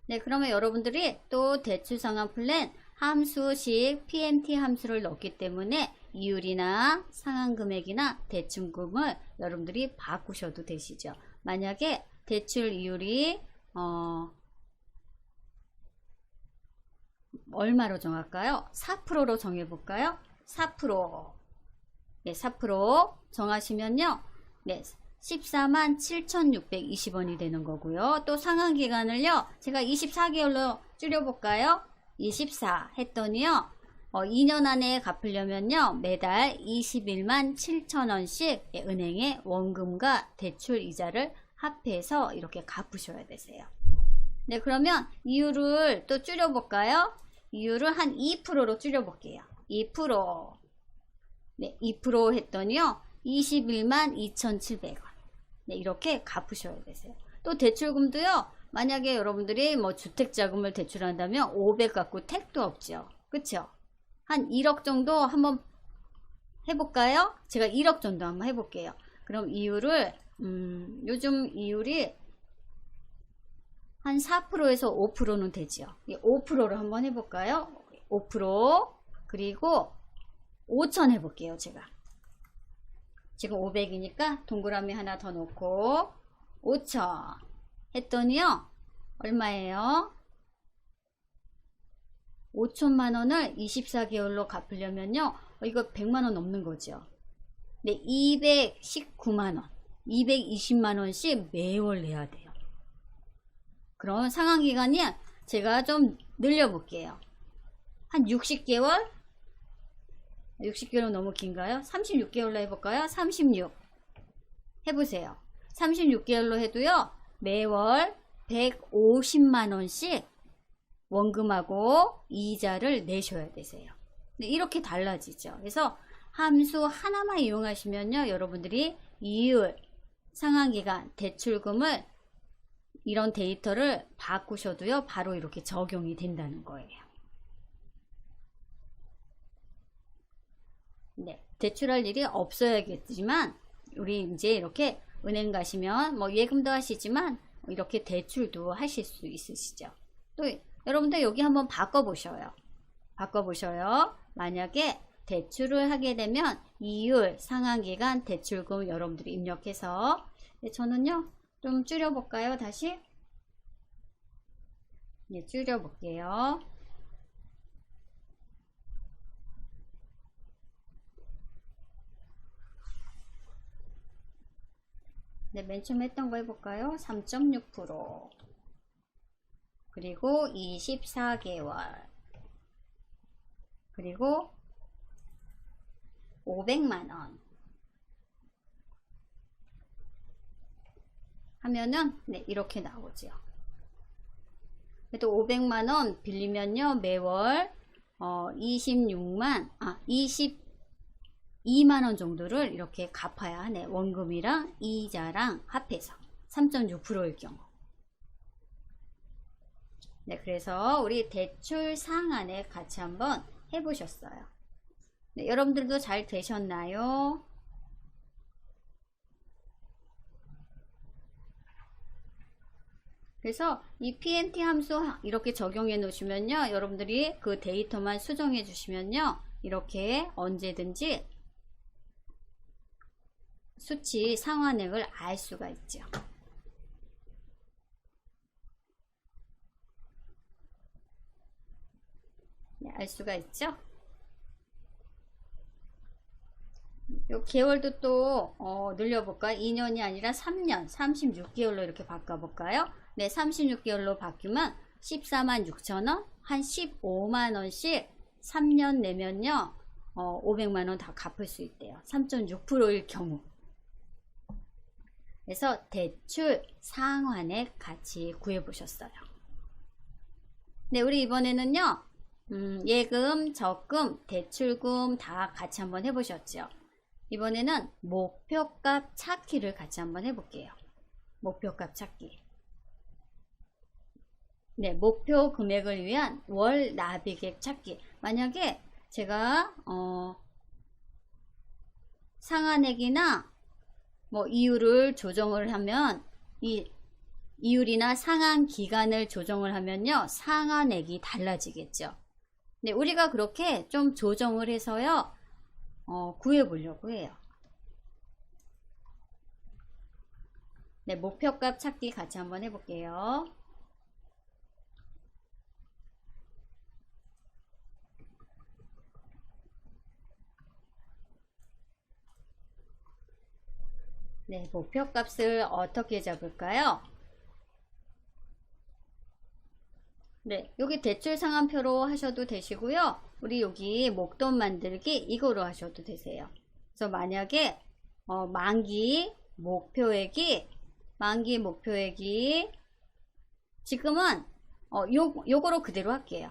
네, 그러면 여러분들이 또 대출 상환 플랜 함수식 PMT 함수를 넣기 때문에 이율이나 상환 금액이나 대출금을 여러분들이 바꾸셔도 되시죠. 만약에 대출 이율이 얼마로 정할까요? 4%로 정해볼까요? 4%. 네, 4% 정하시면요. 네, 147,620원이 되는 거고요. 또 상환 기간을요, 제가 24개월로 줄여볼까요? 24 했더니요, 2년 안에 갚으려면요, 매달 21만 7천원씩 은행에 원금과 대출 이자를 합해서 이렇게 갚으셔야 되세요. 네, 그러면 이율을 또 줄여볼까요? 이율을 한 2%로 줄여볼게요. 2%. 네, 2% 했더니요, 21만 2,700원. 네, 이렇게 갚으셔야 되세요. 또 대출금도요, 만약에 여러분들이 뭐 주택자금을 대출한다면 500 갖고 택도 없죠. 그쵸? 한 1억 정도 한번 해볼까요? 제가 1억 정도 한번 해볼게요. 그럼 이율을, 요즘 이율이 한 4%에서 5%는 되죠. 5%로 한번 해볼까요? 5%. 그리고 5천 해볼게요, 제가. 지금 500이니까 동그라미 하나 더 놓고 5천 했더니요, 얼마예요? 5천만원을 24개월로 갚으려면요, 이거 100만원 넘는 거죠. 네, 219만원 220만원씩 매월 내야 돼요. 그럼 상환기간이 제가 좀 늘려볼게요. 한 60개월? 60개월은 너무 긴가요? 36개월로 해볼까요? 36 해보세요. 36개월로 해도요, 매월 150만원씩 원금하고 이자를 내셔야 되세요. 네, 이렇게 달라지죠. 그래서 함수 하나만 이용하시면요, 여러분들이 이율, 상환기간, 대출금을 이런 데이터를 바꾸셔도요, 바로 이렇게 적용이 된다는 거예요. 네, 대출할 일이 없어야겠지만 우리 이제 이렇게 은행 가시면 뭐 예금도 하시지만 이렇게 대출도 하실 수 있으시죠. 또 여러분들 여기 한번 바꿔보셔요. 만약에 대출을 하게 되면 이율, 상환기간, 대출금 여러분들이 입력해서, 저는요 좀 줄여볼까요? 다시 줄여볼게요. 네, 맨 처음 했던 거 해볼까요? 3.6%, 그리고 24개월, 그리고 500만원 하면은 이렇게 나오죠. 또 500만원 빌리면요 매월 22만원 정도를 이렇게 갚아야 하네. 원금이랑 이자랑 합해서 3.6%일 경우. 네, 그래서 우리 대출 상한에 같이 한번 해보셨어요. 네, 여러분들도 잘 되셨나요? 그래서 이 PNT 함수 이렇게 적용해 놓으시면요, 여러분들이 그 데이터만 수정해 주시면요, 이렇게 언제든지 수치 상환액을 알 수가 있죠. 네, 알 수가 있죠. 요 계월도 또 늘려볼까요? 2년이 아니라 3년, 36개월로 이렇게 바꿔볼까요? 네, 36개월로 바뀌면 14만 6천원, 한 15만원씩 3년 내면요 500만원 다 갚을 수 있대요. 3.6%일 경우. 그래서 대출 상환액 같이 구해보셨어요. 네, 우리 이번에는요 예금, 적금, 대출금 다 같이 한번 해보셨죠. 이번에는 목표값 찾기를 같이 한번 해볼게요. 목표값 찾기. 네, 목표 금액을 위한 월 납입액 찾기. 만약에 제가 상한액이나 뭐 이율을 조정을 하면, 이 이율이나 상한 기간을 조정을 하면요 상한액이 달라지겠죠. 네, 우리가 그렇게 좀 조정을 해서요 구해 보려고 해요. 네, 목표값 찾기 같이 한번 해볼게요. 네, 목표값을 어떻게 잡을까요? 네, 여기 대출 상환표로 하셔도 되시고요. 우리 여기 목돈 만들기 이거로 하셔도 되세요. 그래서 만약에 만기 목표액이 지금은 요거로 그대로 할게요.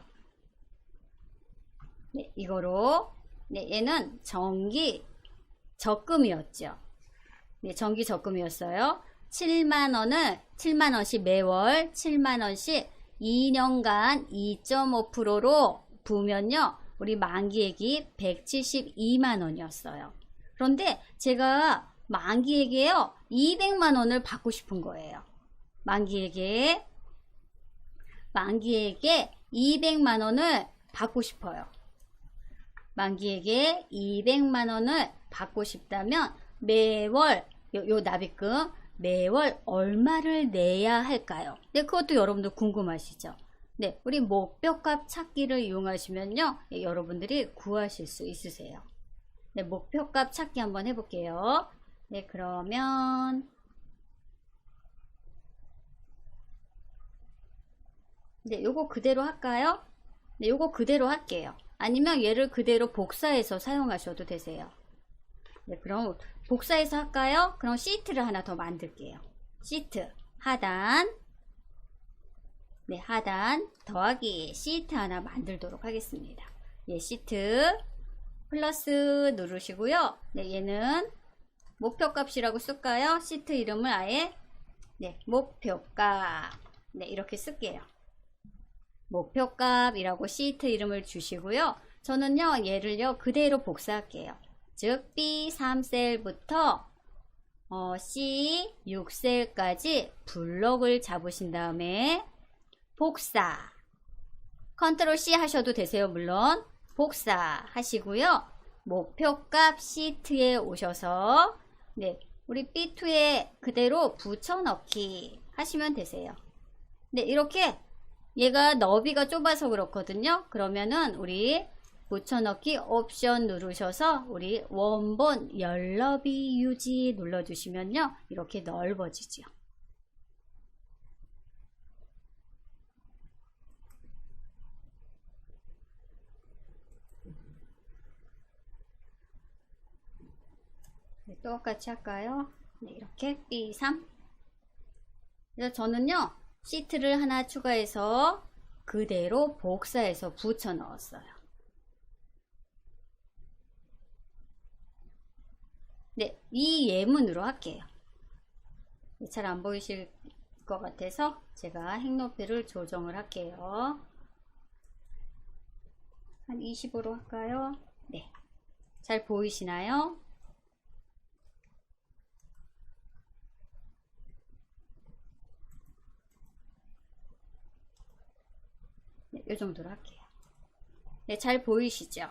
네, 이거로. 네, 얘는 정기 적금이었죠. 네, 정기 적금이었어요. 7만원씩 매월 7만원씩 2년간 2.5%로 부으면요 우리 만기액이 172만원이었어요. 그런데 제가 만기액에요 200만원을 받고 싶은 거예요. 만기액에 200만원을 받고 싶어요. 만기액에 200만원을 받고 싶다면 매월 요 납입금 매월 얼마를 내야 할까요? 네, 그것도 여러분들 궁금하시죠? 네, 우리 목표값 찾기를 이용하시면요 여러분들이 구하실 수 있으세요. 네, 목표값 찾기 한번 해볼게요. 네, 그러면 네, 요거 그대로 할까요? 네, 요거 그대로 할게요. 아니면 얘를 그대로 복사해서 사용하셔도 되세요. 네, 그럼 복사해서 할까요? 그럼 시트를 하나 더 만들게요. 시트 하단, 네, 하단 더하기 시트 하나 만들도록 하겠습니다. 예, 시트 플러스 누르시고요. 네, 얘는 목표값이라고 쓸까요? 시트 이름을 아예 네, 목표값 네, 이렇게 쓸게요. 목표값이라고 시트 이름을 주시고요. 저는요, 얘를요, 그대로 복사할게요. 즉, B3셀부터 C6셀까지 블록을 잡으신 다음에 복사. 컨트롤 C 하셔도 되세요, 물론. 복사 하시고요. 목표값 시트에 오셔서, 네, 우리 B2에 그대로 붙여넣기 하시면 되세요. 네, 이렇게 얘가 너비가 좁아서 그렇거든요. 그러면은 우리 붙여넣기 옵션 누르셔서 우리 원본 열너비 유지 눌러주시면요. 이렇게 넓어지죠. 네, 똑같이 할까요? 네, 이렇게 B3. 그래서 저는요. 시트를 하나 추가해서 그대로 복사해서 붙여 넣었어요. 네, 이 예문으로 할게요. 잘 안 보이실 것 같아서 제가 행 높이를 조정을 할게요. 한 20으로 할까요? 네. 잘 보이시나요? 네, 이 정도로 할게요. 네, 잘 보이시죠?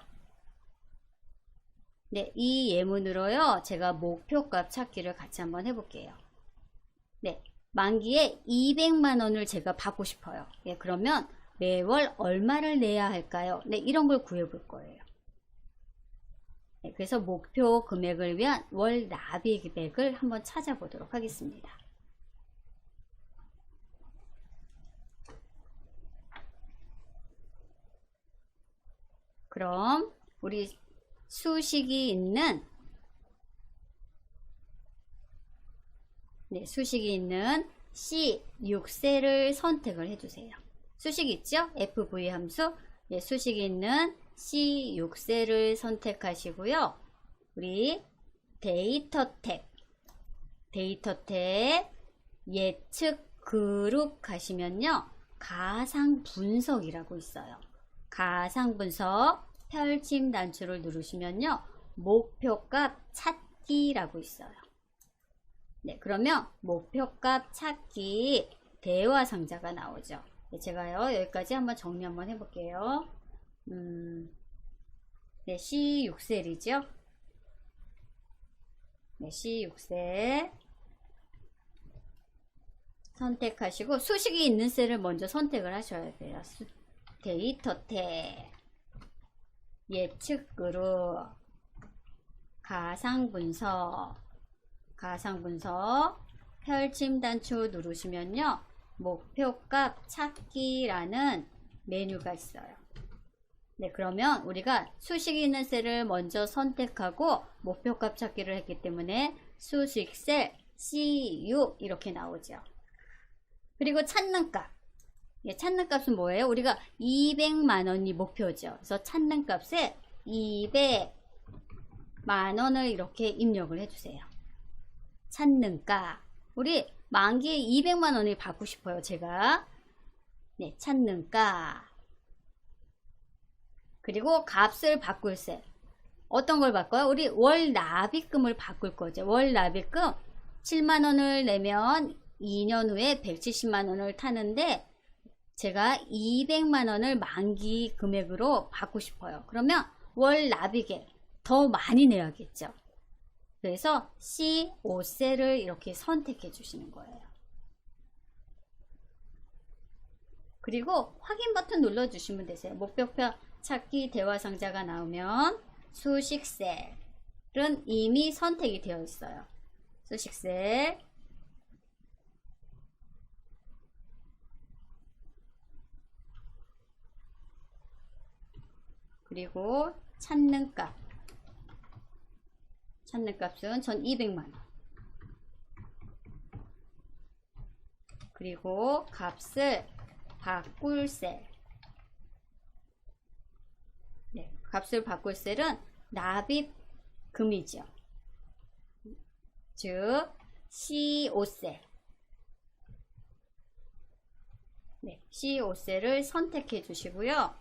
네, 이 예문으로요, 제가 목표값 찾기를 같이 한번 해볼게요. 네, 만기에 200만원을 제가 받고 싶어요. 예, 그러면 매월 얼마를 내야 할까요? 네, 이런 걸 구해볼 거예요. 네, 그래서 목표 금액을 위한 월 납입 금액을 한번 찾아보도록 하겠습니다. 그럼 우리 수식이 있는 네, 수식이 있는 C6셀을 선택을 해주세요. 수식 있죠? FV 함수. 네, 수식이 있는 C6셀을 선택하시고요. 우리 데이터 탭 예측 그룹 가시면요. 가상 분석이라고 있어요. 가상 분석 펼침 단추를 누르시면요. 목표값 찾기라고 있어요. 네, 그러면 목표값 찾기 대화 상자가 나오죠. 네, 제가요, 여기까지 한번 정리 한번 해볼게요. 네, C6셀이죠. 네, C6셀 선택하시고 수식이 있는 셀을 먼저 선택을 하셔야 돼요. 데이터 탭 예측 그룹 가상 분석 펼침 단추 누르시면요. 목표값 찾기라는 메뉴가 있어요. 네, 그러면 우리가 수식이 있는 셀을 먼저 선택하고 목표값 찾기를 했기 때문에 수식 셀 C6 이렇게 나오죠. 그리고 찾는 값. 예, 찾는 값은 뭐예요? 우리가 200만원이 목표죠. 그래서 찾는 값에 200만원을 이렇게 입력을 해주세요. 찾는 값. 우리 만기에 200만원을 받고 싶어요. 제가. 네, 찾는 값. 그리고 값을 바꿀 셈. 어떤 걸 바꿔요? 우리 월 납입금을 바꿀 거죠. 월 납입금 7만원을 내면 2년 후에 170만원을 타는데 제가 200만원을 만기 금액으로 받고 싶어요. 그러면 월 납입액 더 많이 내야겠죠. 그래서 C5셀을 이렇게 선택해 주시는 거예요. 그리고 확인 버튼 눌러 주시면 되세요. 목표표 찾기 대화 상자가 나오면 수식셀은 이미 선택이 되어 있어요. 수식셀 그리고 찾는 값은 전 200만원 그리고 값을 바꿀 셀 네, 값을 바꿀 셀은 납입금이죠. 즉 C5셀. 네, C5셀을 선택해 주시고요.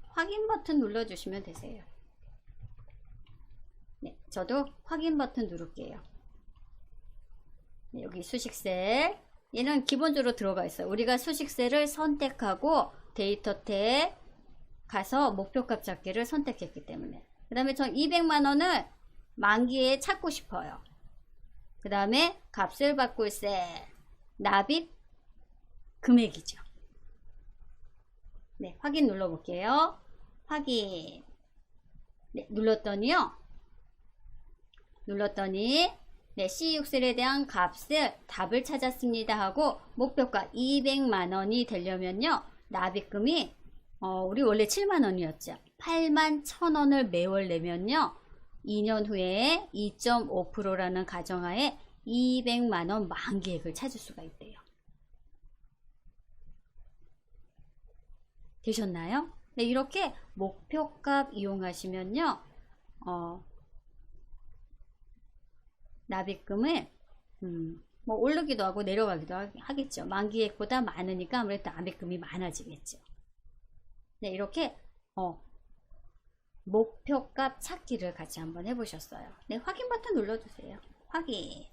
확인 버튼 눌러 주시면 되세요. 네, 저도 확인 버튼 누를게요. 네, 여기 수식셀. 얘는 기본적으로 들어가 있어요. 우리가 수식셀을 선택하고 데이터 탭 가서 목표값 찾기를 선택했기 때문에. 그 다음에 전 200만원을 만기에 찾고 싶어요. 그 다음에 값을 바꿀 셀 납입 금액이죠. 네, 확인 눌러 볼게요. 확인. 네, 눌렀더니 네, C6셀에 대한 값을 답을 찾았습니다 하고 목표가 200만원이 되려면요, 납입금이 우리 원래 7만원이었죠. 81,000원을 매월 내면요, 2년 후에 2.5%라는 가정하에 200만원 만기액을 찾을 수가 있대요. 되셨나요? 네, 이렇게 목표값 이용하시면요, 납입금을 뭐 오르기도 하고 내려가기도 하겠죠. 만기액보다 많으니까 아무래도 납입금이 많아지겠죠. 네, 이렇게 목표값 찾기를 같이 한번 해보셨어요. 네, 확인 버튼 눌러주세요. 확인.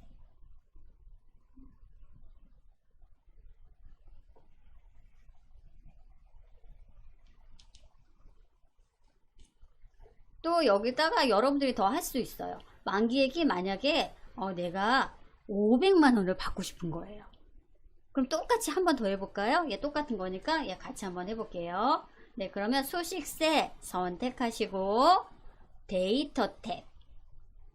또 여기다가 여러분들이 더 할 수 있어요. 만기액이 만약에 내가 500만원을 받고 싶은 거예요. 그럼 똑같이 한번 더 해볼까요? 예, 똑같은 거니까 예, 같이 한번 해볼게요. 네, 그러면 수식세 선택하시고 데이터 탭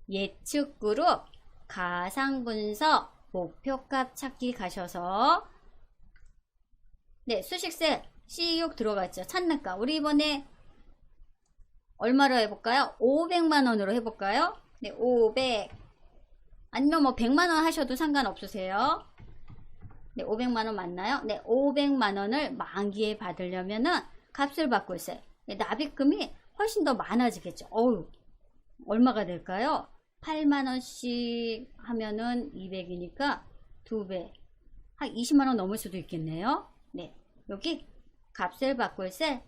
예측 그룹 가상 분석 목표값 찾기 가셔서 네, 수식세 C6 들어갔죠. 찾는 가 우리 이번에 얼마로 해볼까요? 500만원으로 해볼까요? 네, 500 아니면 뭐 100만원 하셔도 상관없으세요. 네, 500만원 맞나요? 네, 500만원을 만기에 받으려면은 값을 바꿀 세. 네, 납입금이 훨씬 더 많아지겠죠. 어우, 얼마가 될까요? 8만원씩 하면은 200이니까 2배. 한 20만원 넘을 수도 있겠네요. 네, 여기 값을 바꿀 셀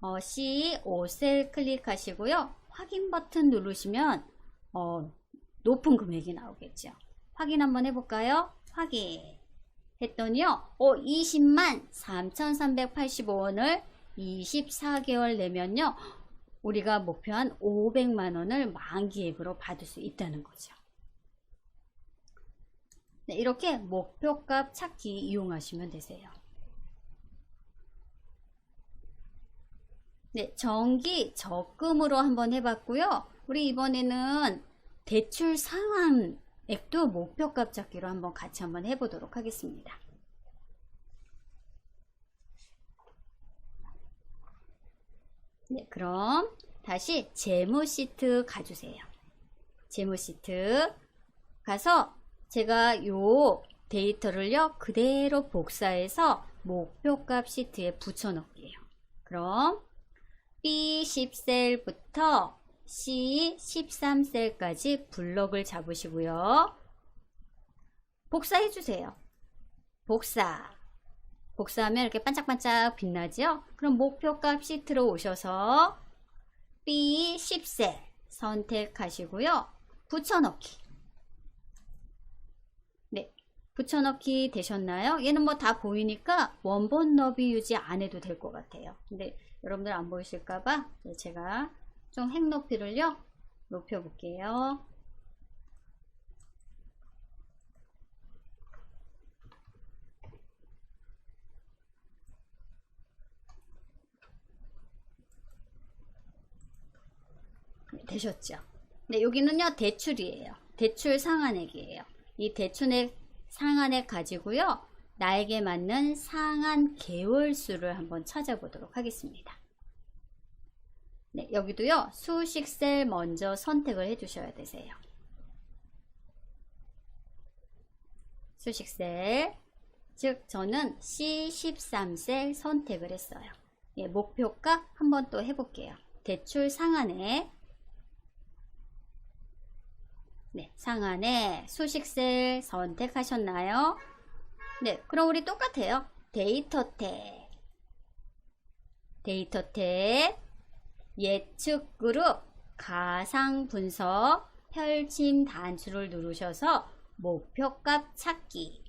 C5셀 클릭하시고요. 확인 버튼 누르시면 높은 금액이 나오겠죠. 확인 한번 해볼까요? 확인 했더니요, 20만 3,385원을 24개월 내면요, 우리가 목표한 500만원을 만기액으로 받을 수 있다는 거죠. 네, 이렇게 목표값 찾기 이용하시면 되세요. 네, 정기 적금으로 한번 해봤고요. 우리 이번에는 대출 상환액도 목표값 찾기로 한번 같이 한번 해보도록 하겠습니다. 네, 그럼 다시 재무 시트 가주세요. 재무 시트 가서 제가 요 데이터를요 그대로 복사해서 목표값 시트에 붙여 넣을게요. 그럼 B10셀부터 C13셀까지 블럭을 잡으시고요. 복사해 주세요. 복사하면 이렇게 반짝반짝 빛나죠? 그럼 목표값 시트로 오셔서 B10셀 선택하시고요. 붙여넣기. 네, 붙여넣기 되셨나요? 얘는 뭐 다 보이니까 원본 너비 유지 안 해도 될 것 같아요. 근데 여러분들 안 보이실까봐 제가 좀 획 높이를요 높여 볼게요. 네, 되셨죠? 네, 여기는요 대출이에요. 대출 상환액이에요. 이 대출액 상환액 가지고요 나에게 맞는 상환 개월수를 한번 찾아보도록 하겠습니다. 네, 여기도요 수식셀 먼저 선택을 해 주셔야 되세요. 수식셀, 즉 저는 C13셀 선택을 했어요. 예, 목표값 한번 또 해볼게요. 대출 상한에, 네, 상한에 수식셀 선택하셨나요? 네, 그럼 우리 똑같아요. 데이터 탭, 예측 그룹, 가상 분석, 펼침 단추를 누르셔서 목표값 찾기.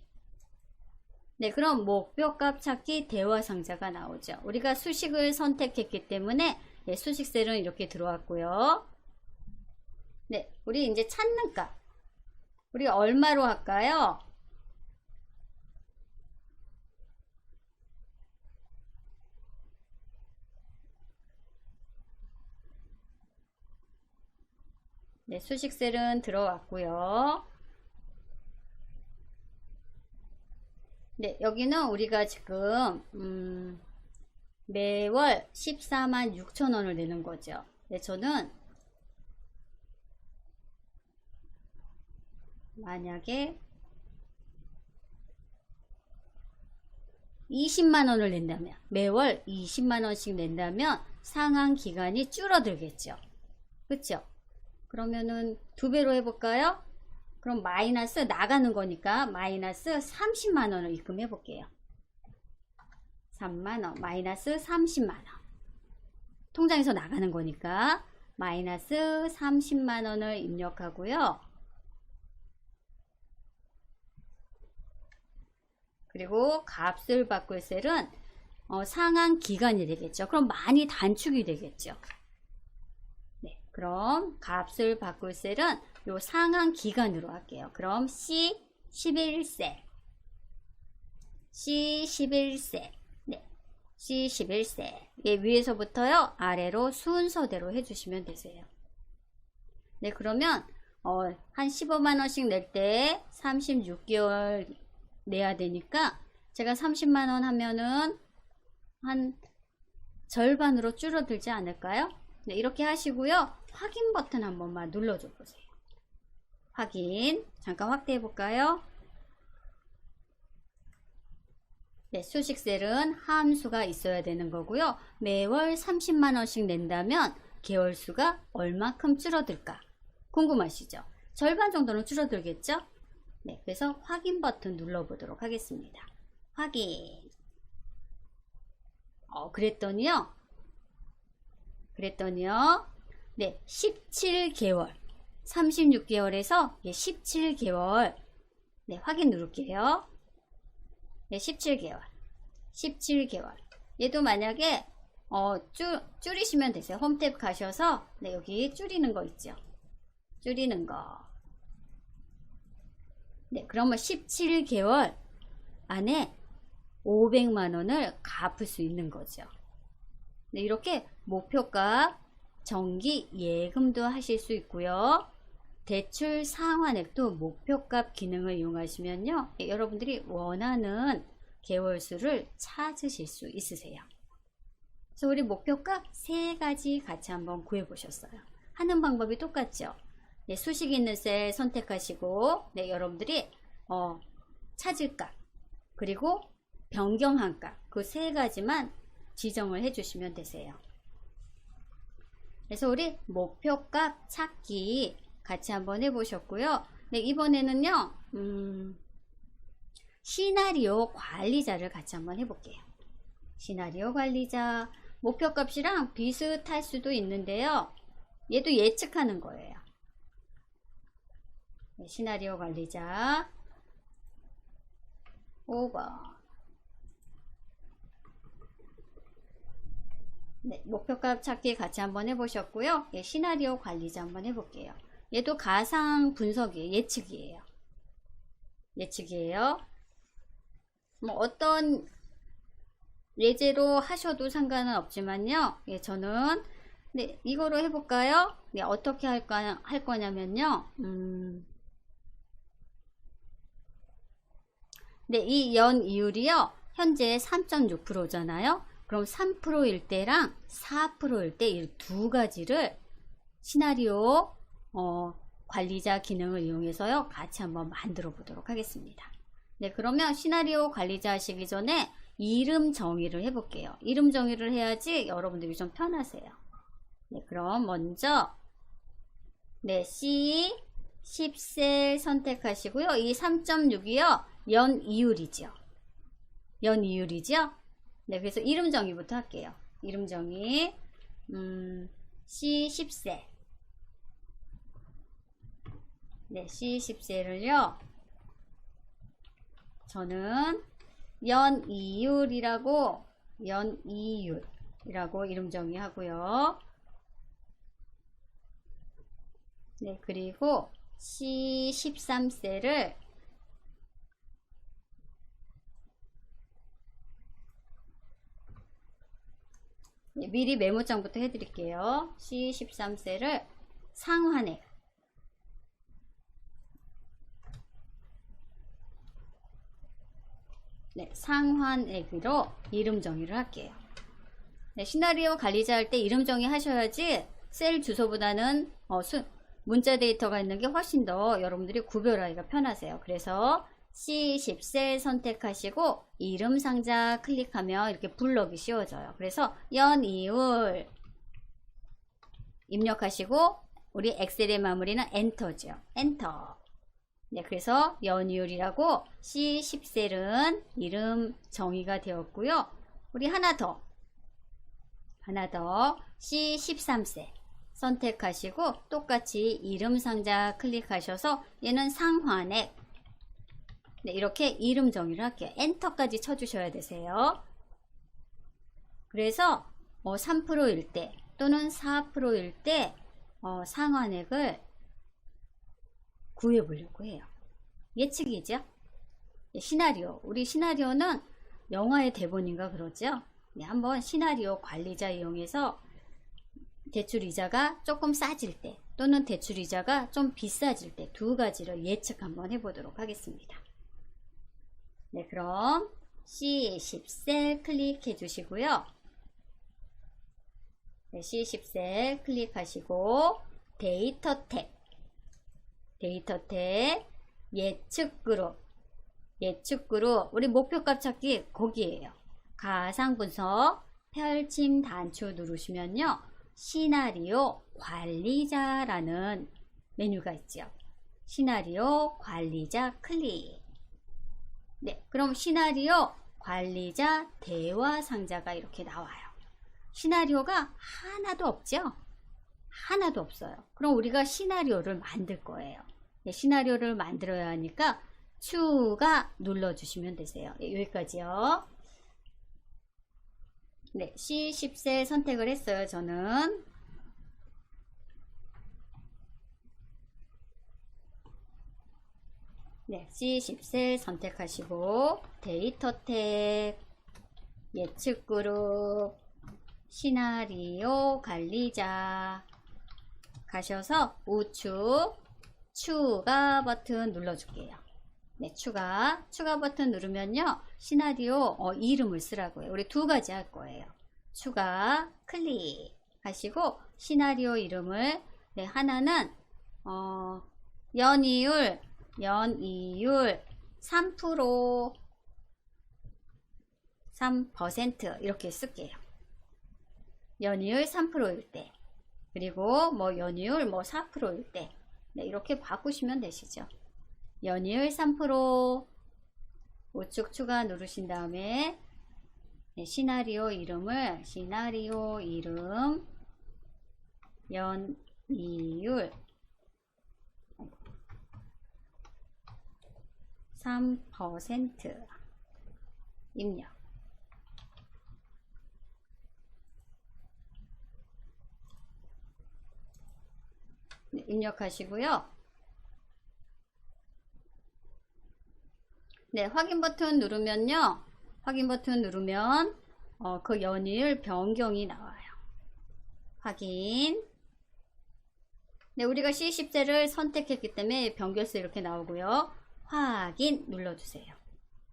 네, 그럼 목표값 찾기 대화 상자가 나오죠. 우리가 수식을 선택했기 때문에 네, 수식셀은 이렇게 들어왔고요. 네, 우리 이제 찾는 값. 우리 얼마로 할까요? 네, 수식셀은 들어왔고요. 네, 여기는 우리가 지금 매월 14만 6천 원을 내는 거죠. 네, 저는 만약에 20만 원을 낸다면, 매월 20만 원씩 낸다면 상환 기간이 줄어들겠죠. 그렇죠? 그러면은 2배로 해볼까요? 그럼 마이너스 나가는 거니까 마이너스 30만 원을 입금해 볼게요. 3만 원, 마이너스 30만 원. 통장에서 나가는 거니까 마이너스 30만 원을 입력하고요. 그리고 값을 바꿀 셀은 상환 기간이 되겠죠. 그럼 많이 단축이 되겠죠. 네, 그럼 값을 바꿀 셀은 요 상환 기간으로 할게요. 그럼 C11셀, C11셀, 네, C11셀. 예, 위에서부터요 아래로 순서대로 해주시면 되세요. 네, 그러면 한 15만 원씩 낼 때 36개월 내야 되니까 제가 30만 원 하면은 한 절반으로 줄어들지 않을까요? 네, 이렇게 하시고요. 확인 버튼 한 번만 눌러줘 보세요. 확인. 잠깐 확대해 볼까요? 네, 수식셀은 함수가 있어야 되는 거고요. 매월 30만 원씩 낸다면 개월수가 얼마큼 줄어들까? 궁금하시죠? 절반 정도는 줄어들겠죠? 네, 그래서 확인 버튼 눌러보도록 하겠습니다. 확인. 그랬더니요. 네, 17개월. 36개월에서 17개월. 네, 확인 누를게요. 네, 17개월. 17개월. 얘도 만약에 줄이시면 되세요. 홈 탭 가셔서 네, 여기 줄이는 거 있죠. 줄이는 거. 네, 그러면 17개월 안에 500만 원을 갚을 수 있는 거죠. 네, 이렇게 목표값, 정기 예금도 하실 수 있고요. 대출 상환액도 목표값 기능을 이용하시면요. 네, 여러분들이 원하는 개월수를 찾으실 수 있으세요. 그래서 우리 목표값 3가지 같이 한번 구해 보셨어요. 하는 방법이 똑같죠. 네, 수식 있는 셀 선택하시고 네, 여러분들이 찾을 값 그리고 변경한 값 그 3가지만 지정을 해주시면 되세요. 그래서 우리 목표값 찾기 같이 한번 해보셨고요. 네, 이번에는요 시나리오 관리자를 같이 한번 해볼게요. 시나리오 관리자 목표값이랑 비슷할 수도 있는데요. 얘도 예측하는 거예요. 네, 시나리오 관리자 5번. 네, 목표값 찾기 같이 한번 해보셨고요. 예, 시나리오 관리자 한번 해볼게요. 얘도 가상 분석이에요. 예측이에요. 뭐 어떤 예제로 하셔도 상관은 없지만요. 예, 저는 네, 이거로 해볼까요? 네, 어떻게 할 거냐면요. 네, 이 연이율이요. 현재 3.6%잖아요. 그럼 3%일 때랑 4%일 때 이 2가지를 시나리오 관리자 기능을 이용해서요. 같이 한번 만들어 보도록 하겠습니다. 네, 그러면 시나리오 관리자 하시기 전에 이름 정의를 해볼게요. 이름 정의를 해야지 여러분들이 좀 편하세요. 네, 그럼 먼저 네, C10셀 선택하시고요. 이 3.6이요. 연이율이죠. 연이율이죠. 네, 그래서 이름 정의부터 할게요. 이름 정의 C10셀 네, C10셀을요. 저는 연이율이라고 이름 정의하고요. 네, 그리고 C13셀을 네, 미리 메모장부터 해드릴게요. C13셀을 상환액 네, 상환액으로 이름 정의를 할게요. 네, 시나리오 관리자 할 때 이름 정의 하셔야지 셀 주소보다는 문자 데이터가 있는 게 훨씬 더 여러분들이 구별하기가 편하세요. 그래서 C10셀 선택하시고 이름 상자 클릭하면 이렇게 불러기 쉬워져요. 그래서 연이율 입력하시고 우리 엑셀의 마무리는 엔터죠. 엔터. 네, 그래서 연이율이라고 C10셀은 이름 정의가 되었고요. 우리 하나 더 C13셀 선택하시고 똑같이 이름 상자 클릭하셔서 얘는 상환액 네, 이렇게 이름 정의를 할게요. 엔터까지 쳐주셔야 되세요. 그래서 3%일 때 또는 4%일 때 상환액을 구해보려고 해요. 예측이죠. 네, 시나리오 우리 시나리오는 영화의 대본인가 그러죠. 네, 한번 시나리오 관리자 이용해서 대출이자가 조금 싸질 때 또는 대출이자가 좀 비싸질 때 두 가지를 예측 한번 해보도록 하겠습니다. 네, 그럼 C10셀 클릭해 주시고요. 네, C10셀 클릭하시고 데이터 탭 예측 그룹 우리 목표값 찾기 거기에요. 가상 분석 펼침 단추 누르시면요. 시나리오 관리자라는 메뉴가 있죠. 시나리오 관리자 클릭. 네, 그럼 시나리오 관리자 대화 상자가 이렇게 나와요. 시나리오가 하나도 없죠? 하나도 없어요. 그럼 우리가 시나리오를 만들 거예요. 네, 시나리오를 만들어야 하니까 추가 눌러주시면 되세요. 네, 여기까지요. 네, C10셀 선택을 했어요. 저는 네, C10셀 선택하시고 데이터 탭 예측 그룹 시나리오 관리자 가셔서 우측 추가 버튼 눌러줄게요. 네, 추가 버튼 누르면요. 시나리오 이름을 쓰라고요. 우리 두 가지 할 거예요. 추가 클릭 하시고 시나리오 이름을 네, 하나는 연이율 3% 이렇게 쓸게요. 연이율 3%일 때 그리고 연이율 4%일 때 네, 이렇게 바꾸시면 되시죠. 연이율 3% 우측 추가 누르신 다음에 네, 시나리오 이름 연이율 3% 입력. 네, 입력하시고요. 네, 확인 버튼 누르면요. 그 연이율 변경이 나와요. 확인. 네, 우리가 C10셀을 선택했기 때문에 변결수 이렇게 나오고요. 확인 눌러주세요.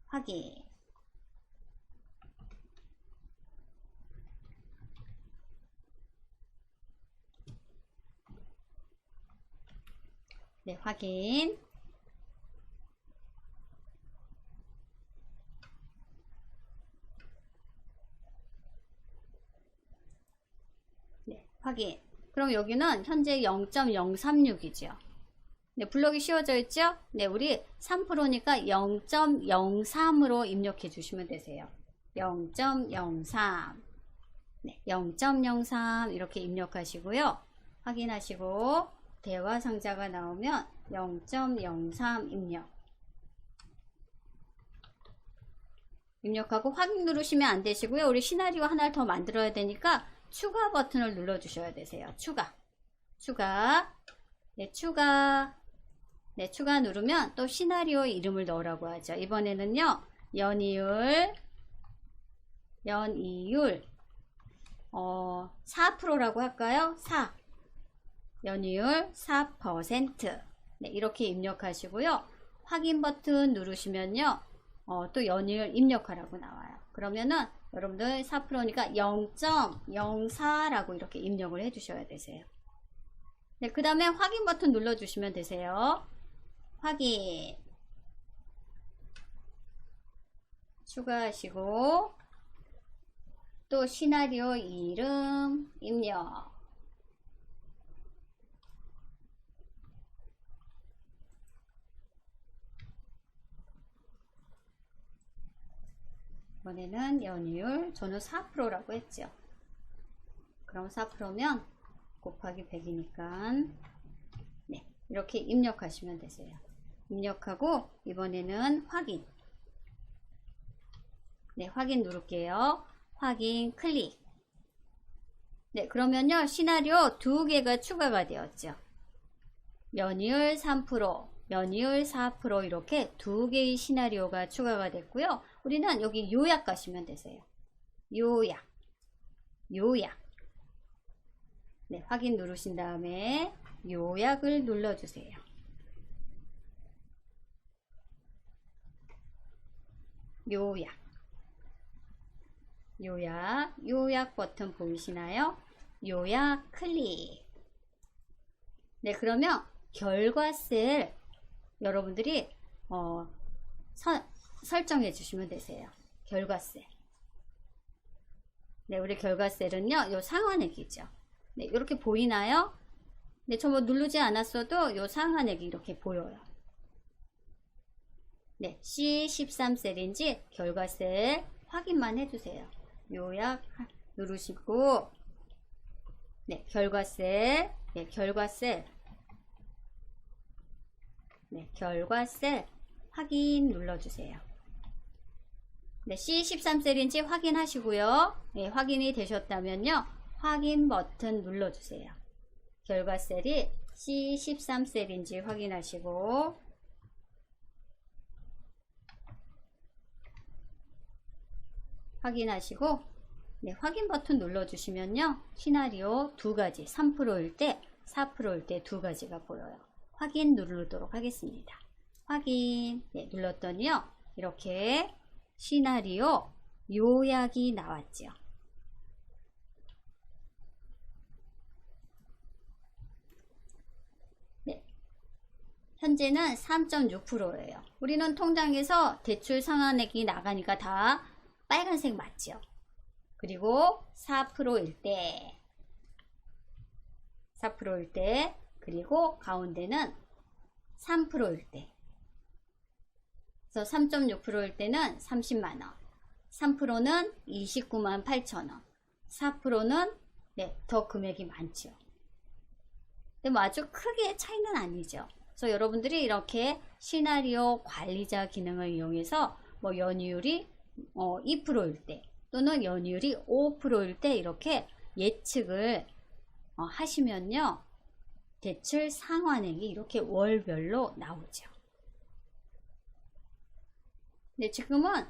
확인. 네, 확인. 확인. 그럼 여기는 현재 0.036이죠. 네, 블록이 씌워져 있죠? 네, 우리 3%니까 0.03으로 입력해 주시면 되세요. 0.03. 네, 0.03 이렇게 입력하시고요. 확인하시고 대화 상자가 나오면 0.03 입력하고 확인 누르시면 안 되시고요. 우리 시나리오 하나를 더 만들어야 되니까 추가 버튼을 눌러 주셔야 되세요. 추가. 네, 추가 누르면 또 시나리오 이름을 넣으라고 하죠. 이번에는요, 연이율 4%라고 할까요? 4. 연이율 4%. 네, 이렇게 입력하시고요. 확인 버튼 누르시면요, 또 연이율 입력하라고 나와요. 그러면은 여러분들 4%니까 0.04라고 이렇게 입력을 해 주셔야 되세요. 네, 그 다음에 확인 버튼 눌러 주시면 되세요. 확인. 추가하시고 또 시나리오 이름 입력. 이번에는 연이율, 저는 4%라고 했죠. 그럼 4%면 곱하기 100이니까 네, 이렇게 입력하시면 되세요. 입력하고 이번에는 확인. 네, 확인 누를게요. 확인 클릭. 네, 그러면요, 시나리오 2개가 추가가 되었죠. 연이율 3%, 연이율 4% 이렇게 2개의 시나리오가 추가가 됐고요. 우리는 여기 요약 가시면 되세요. 요약. 네, 확인 누르신 다음에 요약을 눌러주세요. 요약 버튼 보이시나요? 요약 클릭. 네, 그러면 결과 셀 여러분들이 설정해 주시면 되세요. 결과 셀. 네, 우리 결과 셀은요, 요 상한액이죠. 네, 이렇게 보이나요? 네, 저 뭐 누르지 않았어도 요 상한액이 이렇게 보여요. 네, C13셀인지 결과 셀 확인만 해주세요. 요약 누르시고, 네, 결과 셀, 네, 결과 셀 확인 눌러주세요. 네, C13셀인지 확인하시고요. 네, 확인이 되셨다면요, 확인 버튼 눌러주세요. 결과 셀이 C13셀인지 확인하시고, 네, 확인 버튼 눌러주시면요, 시나리오 2가지, 3%일 때, 4%일 때 2가지가 보여요. 확인 누르도록 하겠습니다. 확인. 네, 눌렀더니요, 이렇게 시나리오 요약이 나왔죠. 네, 현재는 3.6%예요. 우리는 통장에서 대출 상환액이 나가니까 다 빨간색 맞죠? 그리고 4%일 때, 그리고 가운데는 3%일 때. 그래서 3.6%일 때는 30만원, 3%는 29만 8천원, 4%는 네, 더 금액이 많죠. 근데 뭐 아주 크게 차이는 아니죠. 그래서 여러분들이 이렇게 시나리오 관리자 기능을 이용해서 뭐 연이율이 2%일 때 또는 연이율이 5%일 때 이렇게 예측을 하시면요, 대출 상환액이 이렇게 월별로 나오죠. 네, 지금은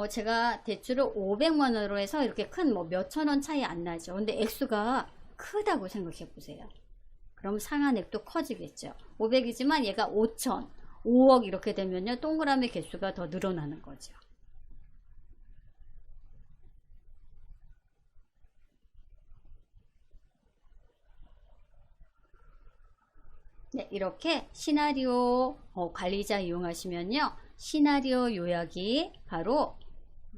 제가 대출을 500만원으로 해서 이렇게 큰 뭐 몇천원 차이 안 나죠. 근데 액수가 크다고 생각해 보세요. 그럼 상환액도 커지겠죠. 500이지만 얘가 5천, 5억 이렇게 되면요, 동그라미 개수가 더 늘어나는 거죠. 네, 이렇게 시나리오 관리자 이용하시면요, 시나리오 요약이 바로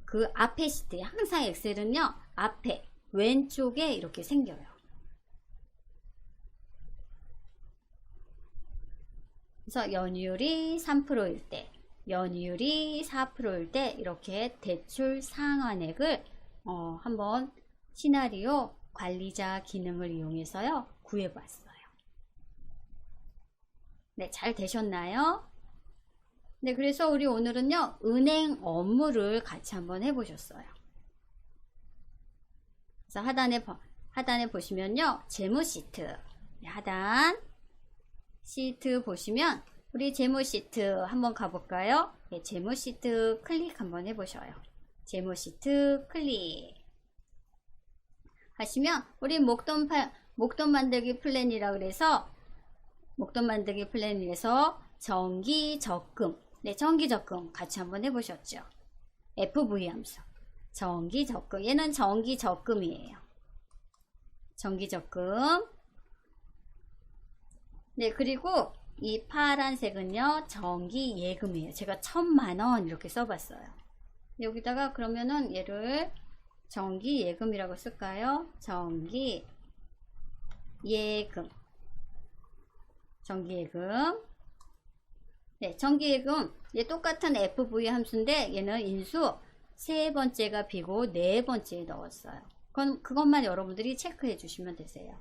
그 앞에 시트에, 항상 엑셀은요, 앞에 왼쪽에 이렇게 생겨요. 그래서 연이율이 3%일 때, 연이율이 4%일 때 이렇게 대출 상환액을 한번 시나리오 관리자 기능을 이용해서요 구해봤어요. 네, 잘 되셨나요? 네, 그래서 우리 오늘은요 은행 업무를 같이 한번 해보셨어요. 그래서 하단에 보시면요 재무 시트, 하단 시트 보시면 우리 재무 시트 한번 가볼까요? 네, 재무 시트 클릭 한번 해보셔요. 재무 시트 클릭 하시면 우리 목돈 만들기 플랜이라 그래서 목돈 만들기 플랜에서 정기 적금, 네, 정기 적금 같이 한번 해보셨죠? FV 함수 정기 적금, 얘는 정기 적금이에요. 정기 적금. 네, 그리고 이 파란색은요 정기 예금이에요. 제가 1000만원 이렇게 써봤어요. 여기다가 그러면은 얘를 정기 예금이라고 쓸까요? 정기 예금, 정기 예금. 네, 정기 예금. 얘 똑같은 FV 함수인데 얘는 인수 세 번째가 B고 네 번째에 넣었어요. 그것만 여러분들이 체크해 주시면 되세요.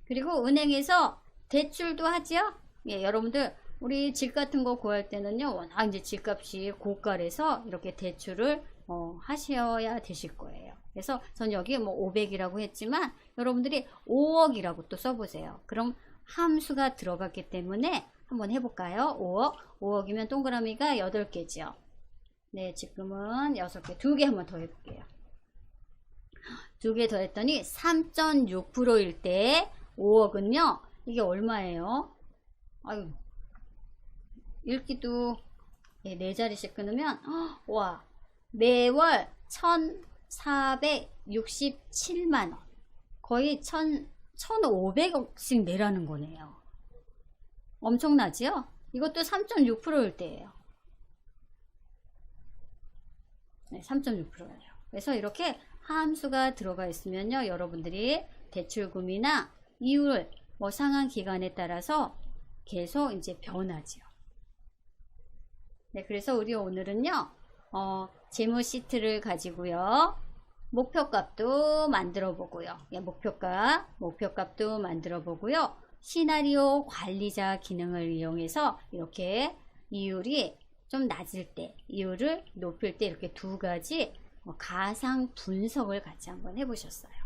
그리고 은행에서 대출도 하죠. 예, 여러분들 우리 집 같은 거 구할 때는요 워낙 이제 집값이 고가라서 이렇게 대출을 하셔야 되실 거예요. 그래서 전 여기 뭐 500이라고 했지만 여러분들이 5억이라고 또 써보세요. 그럼 함수가 들어갔기 때문에 한번 해볼까요? 5억이면 동그라미가 8개죠. 네, 지금은 6개, 2개 한번 더 해볼게요. 2개 더 했더니 3.6%일 때 5억은요 이게 얼마예요? 아유, 읽기도 네 자리씩 끊으면 와, 매월 1467만원, 거의 1500억씩 내라는 거네요. 엄청나지요? 이것도 3.6%일 때예요. 네, 3.6%예요. 그래서 이렇게 함수가 들어가 있으면요 여러분들이 대출금이나 이율 뭐 상환 기간에 따라서 계속 이제 변하죠. 네, 그래서 우리 오늘은요 재무 시트를 가지고요 목표값도 만들어 보고요. 예, 목표값도 만들어 보고요. 시나리오 관리자 기능을 이용해서 이렇게 이율이 좀 낮을 때, 이율을 높일 때 이렇게 두 가지 가상 분석을 같이 한번 해보셨어요.